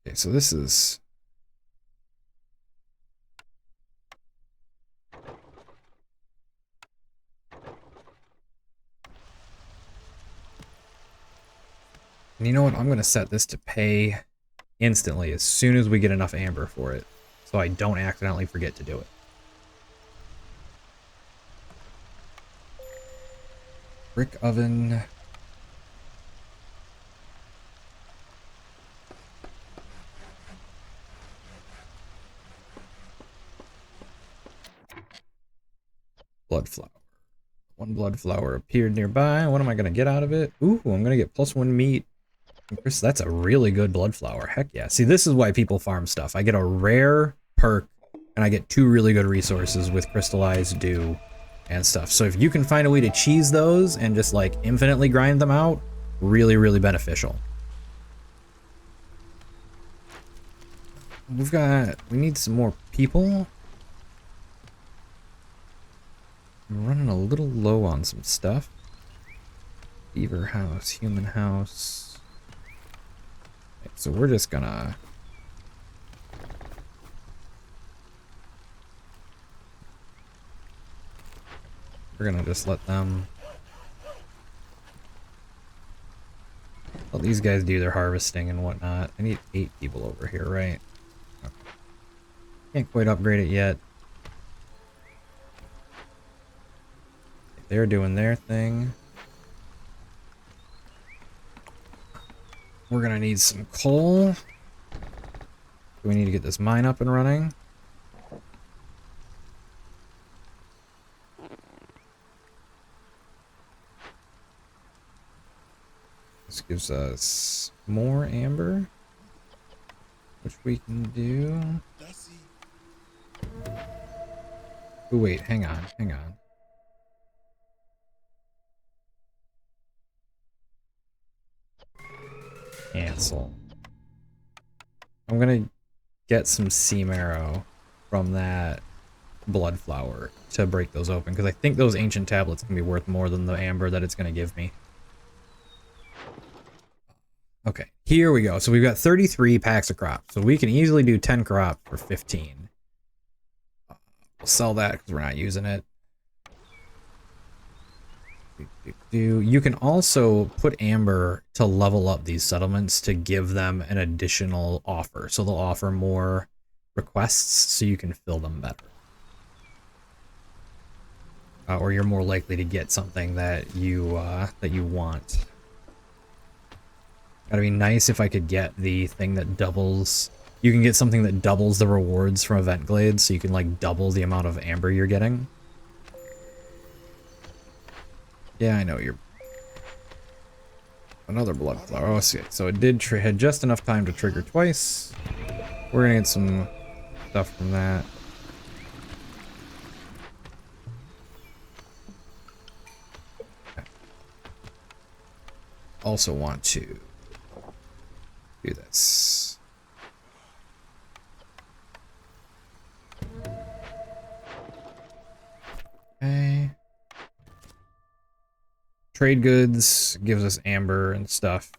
Okay, so this is... And you know what? I'm going to set this to pay instantly as soon as we get enough amber for it, so I don't accidentally forget to do it. Brick oven. Blood flower. One blood flower appeared nearby. What am I going to get out of it? Ooh, I'm going to get +1 meat. Chris, that's a really good blood flower. Heck yeah. See, this is why people farm stuff. I get a rare perk, and I get 2 really good resources with crystallized dew and stuff. So if you can find a way to cheese those and just like infinitely grind them out, really, really beneficial. We need some more people. I'm running a little low on some stuff. Beaver house, human house. Okay, so we're just gonna... We're gonna just let these guys do their harvesting and whatnot. I need 8 people over here, right? Okay. Can't quite upgrade it yet. They're doing their thing. We're gonna need some coal. We need to get this mine up and running. This gives us more amber, which we can do. Oh wait, hang on. Cancel. I'm gonna get some sea marrow from that blood flower to break those open, because I think those ancient tablets can be worth more than the amber that it's gonna give me. Okay, here we go. So we've got 33 packs of crops, so we can easily do 10 crops for 15. We'll sell that because we're not using it. You can also put amber to level up these settlements to give them an additional offer. So they'll offer more requests so you can fill them better. Or you're more likely to get something that you want. Gotta be nice if I could get the thing that doubles... You can get something that doubles the rewards from event glades, so you can like double the amount of amber you're getting. Yeah, I know, you're... Another blood flower. Oh, okay. So it did had just enough time to trigger twice. We're gonna get some stuff from that. Okay. Also want to do this. Okay. Trade goods gives us amber and stuff.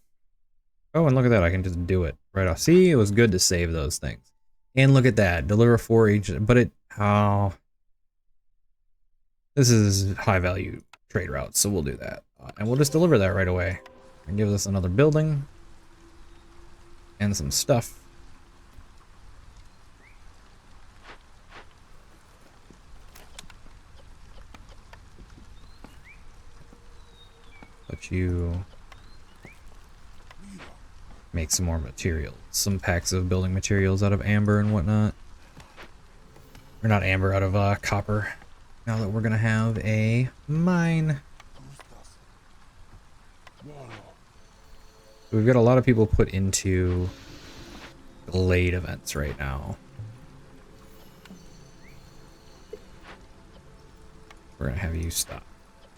Oh, and look at that. I can just do it right off. See, it was good to save those things. And look at that. Deliver 4 each. But it... Oh. This is high value trade routes, so we'll do that. And we'll just deliver that right away. And give us another building. And some stuff. Put to make some more materials. Some packs of building materials out of amber and whatnot. Or not amber, out of copper. Now that we're gonna have a mine. We've got a lot of people put into glade events right now. We're gonna have you stop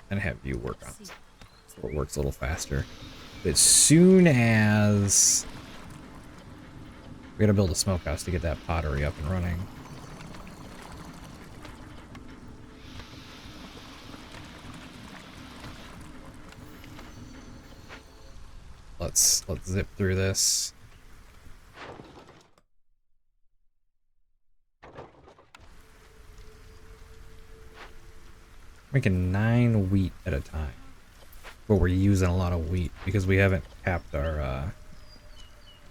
and have you work on it so it works a little faster. But as soon as we gotta build a smokehouse to get that pottery up and running. Let's zip through this. Making 9 wheat at a time. But we're using a lot of wheat because we haven't capped our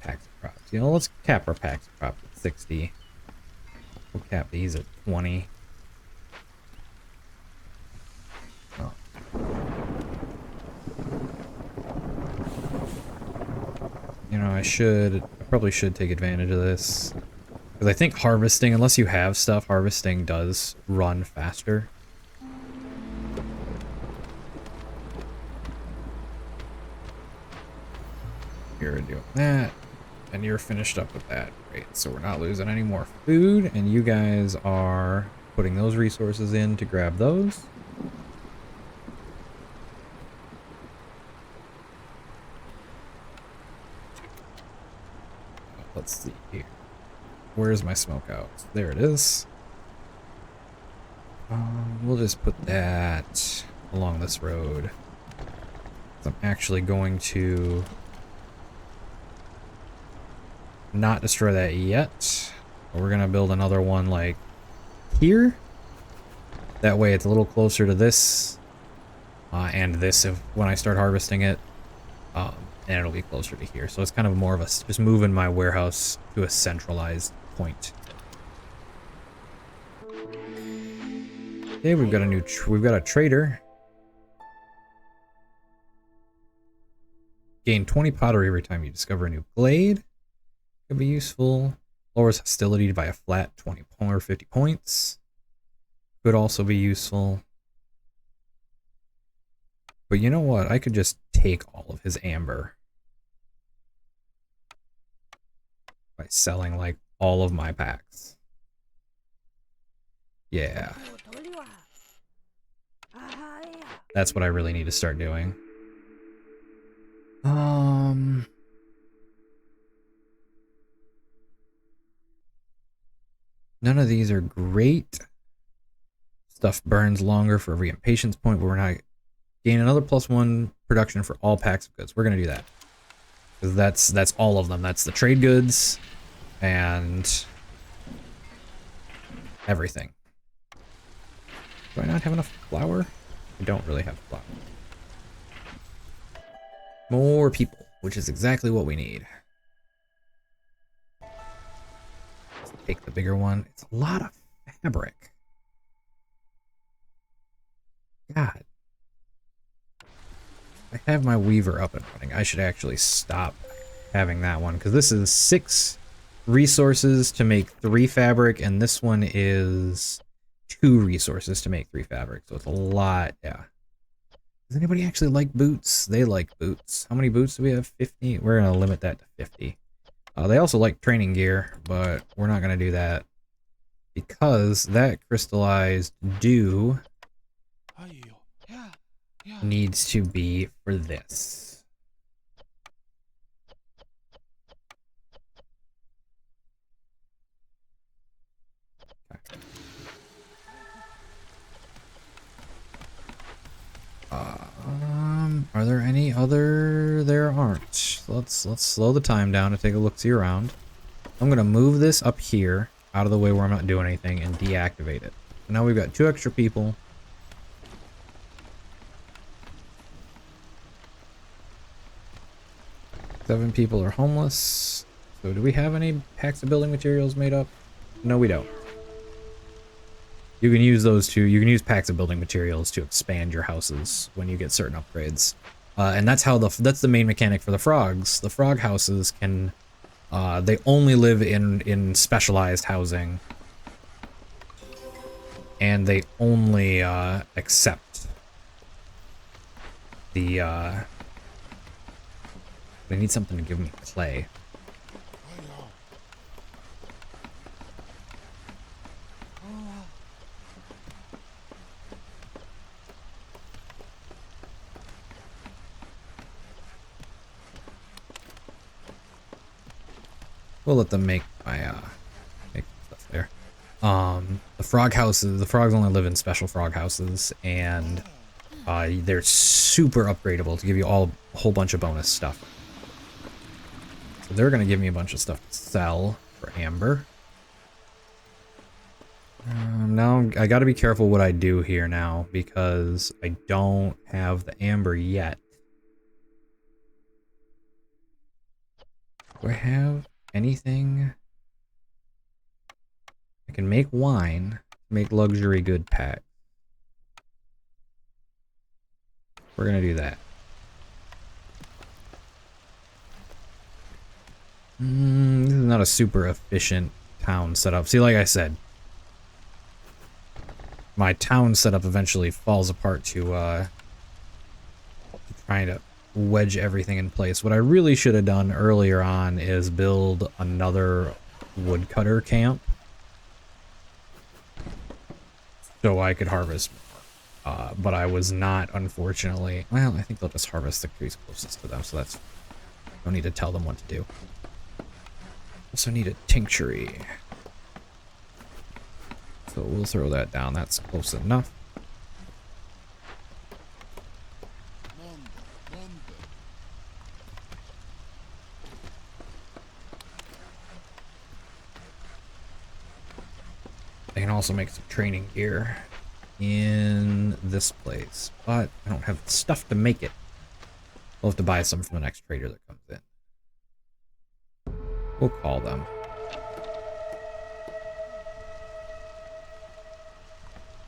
packs of crops. You know, let's cap our packs of crops at 60. We'll cap these at 20. Oh. You know, I probably should take advantage of this. Because I think harvesting, unless you have stuff, harvesting does run faster. You're doing that, and you're finished up with that. Great, so we're not losing any more food, and you guys are putting those resources in to grab those. Let's see here. Where's my smokehouse? There it is. We'll just put that along this road. I'm actually going to not destroy that yet. But we're gonna build another one like here. That way it's a little closer to this and this when I start harvesting it. And it'll be closer to here. So it's kind of more of a just moving my warehouse to a centralized point. Okay, we've got a trader. Gain 20 pottery every time you discover a new glade. Could be useful. Lowers hostility by a flat 20 or 50 points. Could also be useful. But you know what? I could just take all of his amber by selling like all of my packs. Yeah. That's what I really need to start doing. None of these are great. Stuff burns longer for every impatience point, but we're not gain another +1 production for all packs of goods. We're gonna do that. Because that's all of them. That's the trade goods and everything. Do I not have enough flour? I don't really have flour. More people, which is exactly what we need. Let's take the bigger one. It's a lot of fabric. God. I have my weaver up and running. I should actually stop having that one because this is 6 resources to make 3 fabric, and this one is 2 resources to make 3 fabric. So it's a lot. Yeah. Does anybody actually like boots? They like boots. How many boots do we have? 50. We're gonna limit that to 50. They also like training gear, but we're not gonna do that because that crystallized dew needs to be for this. Okay. Are there any other? There aren't. Let's slow the time down and take a look-see around. I'm gonna move this up here out of the way where I'm not doing anything and deactivate it. So now we've got 2 extra people. Seven people are homeless. So do we have any packs of building materials made up? No, we don't. You can use those you can use packs of building materials to expand your houses when you get certain upgrades. And that's how that's the main mechanic for the frogs. The frog houses can they only live in specialized housing, and they only accept the they need something to give me clay. We'll let them make my make stuff there. The frog houses, the frogs only live in special frog houses, and they're super upgradable to give you a whole bunch of bonus stuff. So they're gonna give me a bunch of stuff to sell for amber. Now I gotta be careful what I do here now, because I don't have the amber yet. Do I have anything? I can make wine, make luxury good pack. We're gonna do that. This is not a super efficient town setup. See, like I said, my town setup eventually falls apart to trying to wedge everything in place. What I really should have done earlier on is build another woodcutter camp so I could harvest more. But I was not, unfortunately. Well, I think they'll just harvest the trees closest to them, so that's... don't need to tell them what to do. Also need a tinctury. So we'll throw that down. That's close enough. I can also make some training gear in this place, but I don't have the stuff to make it. We'll have to buy some from the next trader that comes in. We'll call them.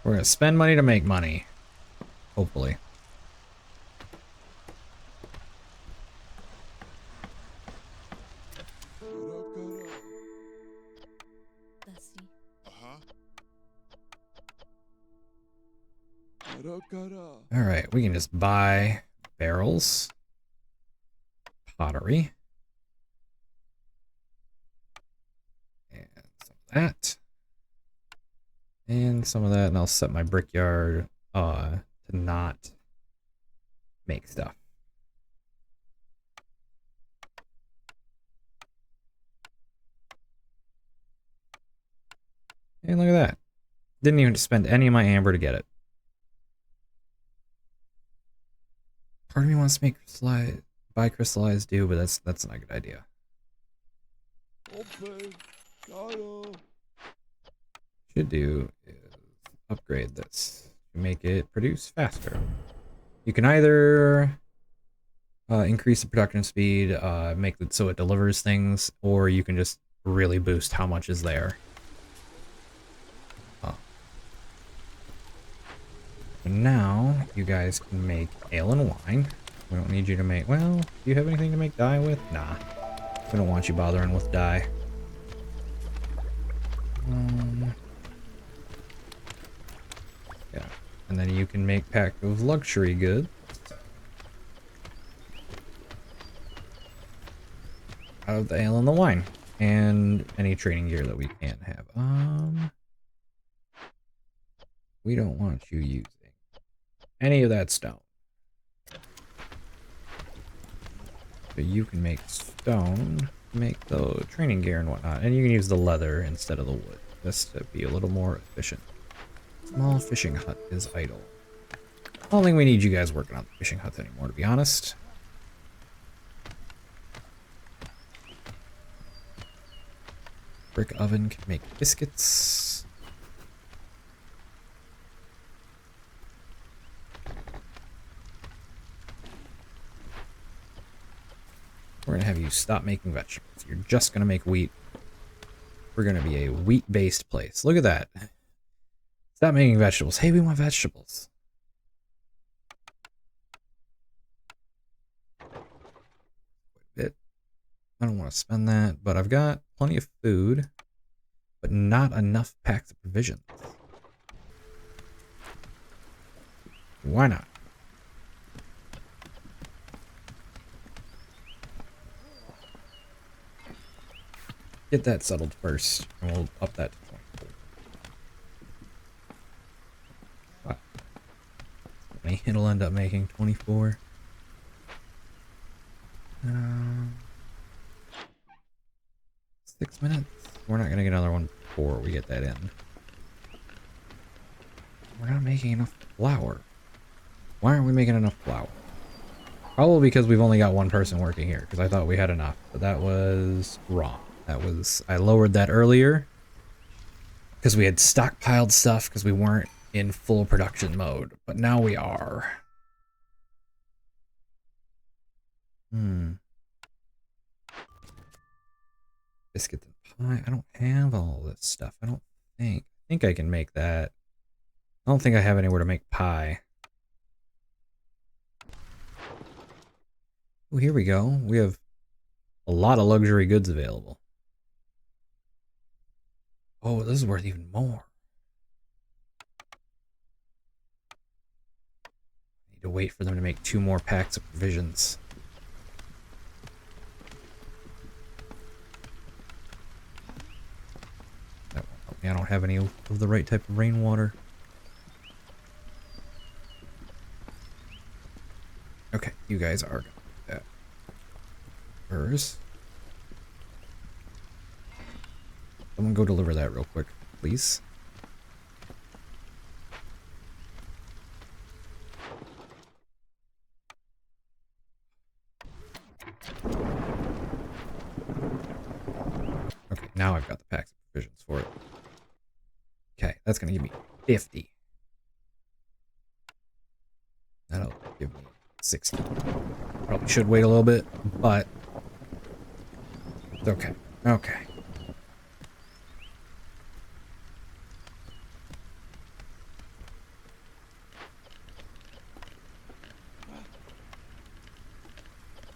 We're gonna spend money to make money. Hopefully. Alright, we can just buy barrels, pottery, and some of that, and some of that, and I'll set my brickyard to not make stuff. And look at that. Didn't even spend any of my amber to get it. Part of me wants to make buy crystallized dew, but that's not a good idea. Should do is upgrade this to make it produce faster. You can either increase the production speed, make it so it delivers things, or you can just really boost how much is there. And now you guys can make ale and wine. We don't need you to make, well, do you have anything to make dye with? Nah. We don't want you bothering with dye. Yeah. And then you can make pack of luxury goods. Out of the ale and the wine. And any trading gear that we can have. We don't want you using any of that stone. But you can make stone, make the training gear and whatnot, and you can use the leather instead of the wood, just to be a little more efficient. Small fishing hut is idle. I don't think we need you guys working on the fishing huts anymore, to be honest. Brick oven can make biscuits. We're going to have you stop making vegetables. You're just going to make wheat. We're going to be a wheat-based place. Look at that. Stop making vegetables. Hey, we want vegetables. I don't want to spend that, but I've got plenty of food, but not enough packs of provisions. Why not? Get that settled first, and we'll up that to 24. Wow. It'll end up making 24. 6 minutes? We're not gonna get another one before we get that in. We're not making enough flour. Why aren't we making enough flour? Probably because we've only got one person working here, because I thought we had enough, but that was wrong. I lowered that earlier because we had stockpiled stuff because we weren't in full production mode, but now we are. Biscuits and pie. I don't have all this stuff. I think I can make that. I don't think I have anywhere to make pie. Oh, here we go. We have a lot of luxury goods available. Oh, this is worth even more. I need to wait for them to make 2 more packs of provisions. That won't help me. I don't have any of the right type of rainwater. Okay, you guys are gonna do that. Hers. Someone go deliver that real quick, please. Okay, now I've got the packs of provisions for it. Okay, that's gonna give me 50. That'll give me 60. Probably should wait a little bit, but it's okay. Okay.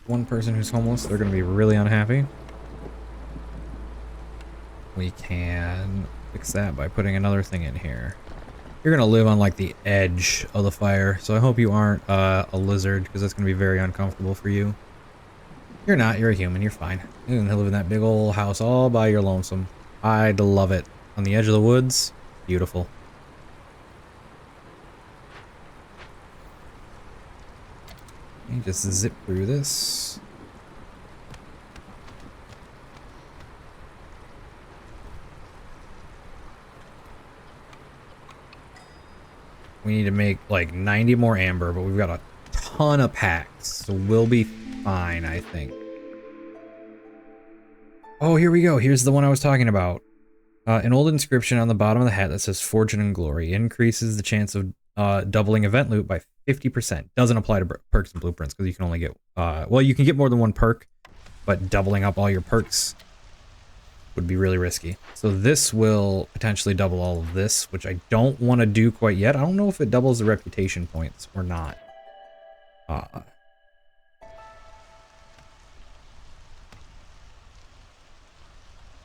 One person who's homeless, they're gonna be really unhappy. We can fix that by putting another thing in here. You're gonna live on like the edge of the fire, so I hope you aren't a lizard, because that's gonna be very uncomfortable for you. You're not, you're a human, you're fine. You can live in that big old house all by your lonesome. I'd love it. On the edge of the woods, beautiful. Let me just zip through this. We need to make like 90 more amber, but we've got a ton of packs, so we'll be fine, I think. Oh, here we go. Here's the one I was talking about. An old inscription on the bottom of the hat that says Fortune and Glory increases the chance of doubling event loot by 50%. Doesn't apply to perks and blueprints because you can only get, well, you can get more than one perk, but doubling up all your perks would be really risky. So this will potentially double all of this, which I don't want to do quite yet. I don't know if it doubles the reputation points or not.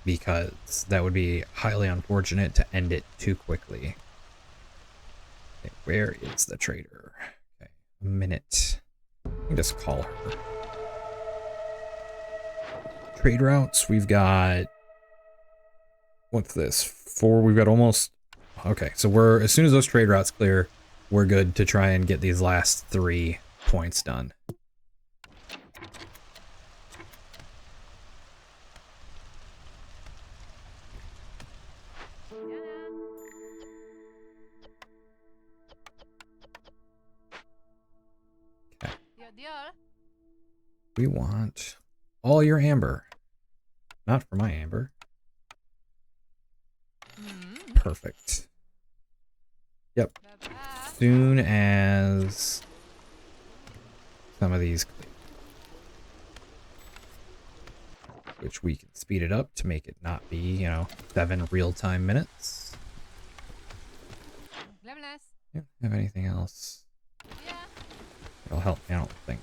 Because that would be highly unfortunate to end it too quickly. Okay, where is the trader? Okay, a minute. I can just call her. Trade routes, we've got... What's this? 4, we've got almost... Okay, so we're... As soon as those trade routes clear, we're good to try and get these last 3 points done. We want all your amber. Not for my amber. Perfect. Yep. Soon as some of these clear. Which we can speed it up to make it not be, you know, 7 real-time minutes. Don't have anything else. It'll help me, I don't think.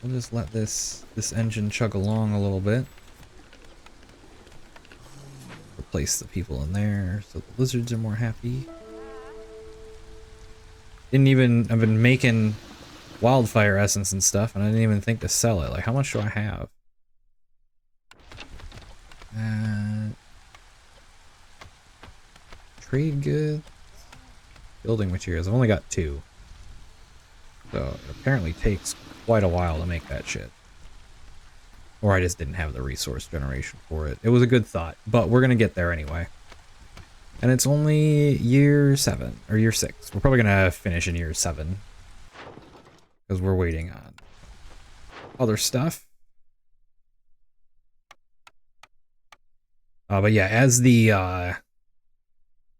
we'll just let this engine chug along a little bit. Replace the people in there so the lizards are more happy. I've been making wildfire essence and stuff, and I didn't even think to sell it. Like, how much do I have? Trade goods. Building materials. I've only got 2. So it apparently takes quite a while to make that shit. Or I just didn't have the resource generation for it. It was a good thought, but we're gonna get there anyway. And it's only year 7, or year 6. We're probably gonna finish in year 7. Because we're waiting on other stuff. But yeah, as the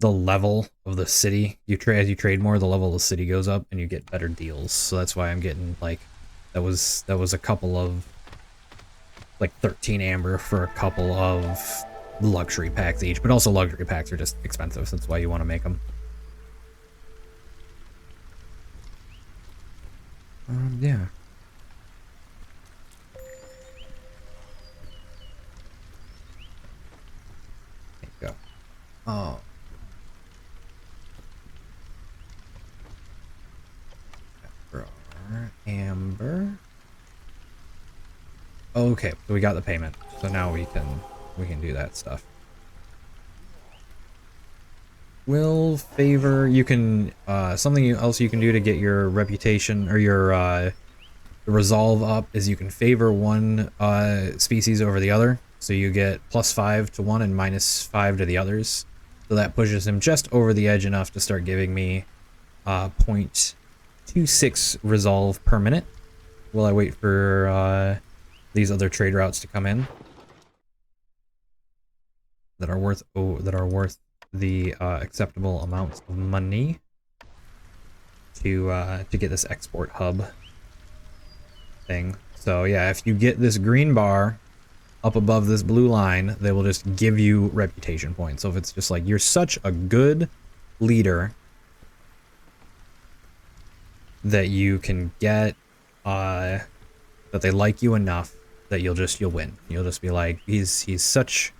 level of the city, as you trade more, the level of the city goes up and you get better deals. So that's why I'm getting, like, that was a couple of, like, 13 amber for a couple of luxury packs each. But also luxury packs are just expensive, so that's why you want to make them. Yeah. There you go. Oh. Amber. Okay, so we got the payment. So now we can do that stuff. Will favor, you can something else you can do to get your reputation or your resolve up is you can favor one species over the other. So you get +5 to one and -5 to the others. So that pushes him just over the edge enough to start giving me 0.26 resolve per minute while I wait for these other trade routes to come in that are worth the acceptable amounts of money to get this export hub thing. So yeah, if you get this green bar up above this blue line, they will just give you reputation points. So if it's just like, you're such a good leader that you can get, that they like you enough that you'll win. You'll just be like, they're such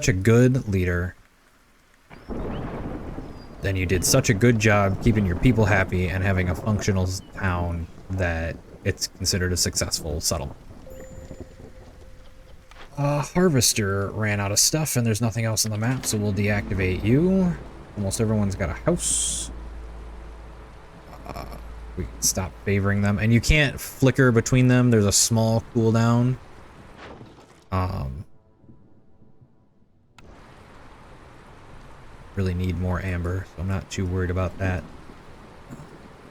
a good leader. Then you did such a good job keeping your people happy and having a functional town that it's considered a successful settlement. Harvester ran out of stuff and there's nothing else on the map, so we'll deactivate you. Almost everyone's got a house. We can stop favoring them, and you can't flicker between them. There's a small cooldown. Really need more amber, so I'm not too worried about that.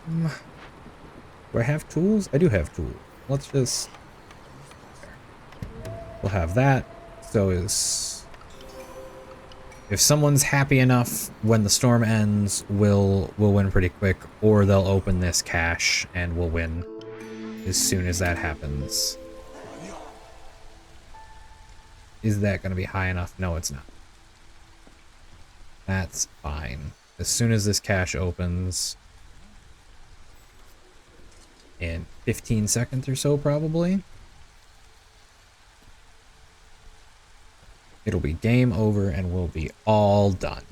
Do I have tools? I do have tools. Let's just... We'll have that. So if someone's happy enough when the storm ends, we'll win pretty quick, or they'll open this cache and we'll win as soon as that happens. Is that going to be high enough? No, it's not. That's fine. As soon as this cache opens, in 15 seconds or so probably, it'll be game over and we'll be all done.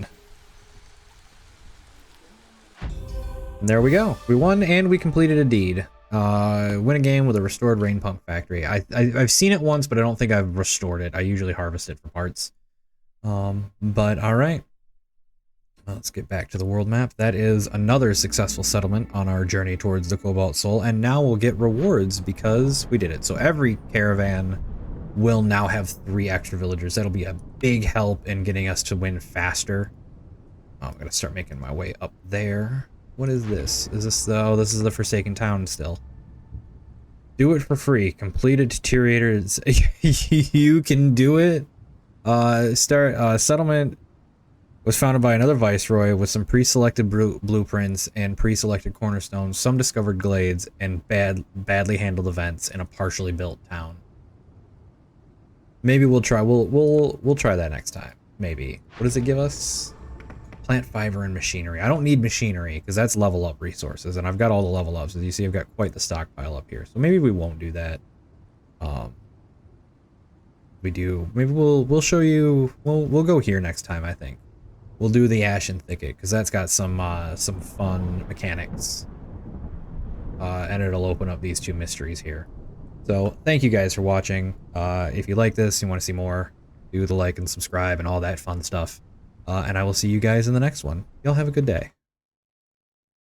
And there we go. We won and we completed a deed. Win a game with a restored rain pump factory. I've seen it once, but I don't think I've restored it. I usually harvest it for parts. But all right. Let's get back to the world map. That is another successful settlement on our journey towards the Cobalt Soul. And now we'll get rewards because we did it. So every caravan will now have 3 extra villagers. That'll be a big help in getting us to win faster. I'm gonna start making my way up there. What is this? Is this the... Oh, this is the Forsaken Town still. Do it for free. Completed deteriorators. You can do it. Settlement was founded by another viceroy with some pre-selected blueprints and pre-selected cornerstones, some discovered glades, and badly handled events in a partially built town. Maybe we'll try. We'll try that next time. Maybe. What does it give us? plant fiber and machinery. I don't need machinery because that's level up resources, and I've got all the level ups. As you see, I've got quite the stockpile up here. So maybe we won't do that. Maybe we'll show you. We'll go here next time. I think we'll do the Ashen Thicket because that's got some fun mechanics, and it'll open up these two mysteries here. So thank you guys for watching. If you like this, you want to see more, do the like and subscribe and all that fun stuff. And I will see you guys in the next one. Y'all have a good day.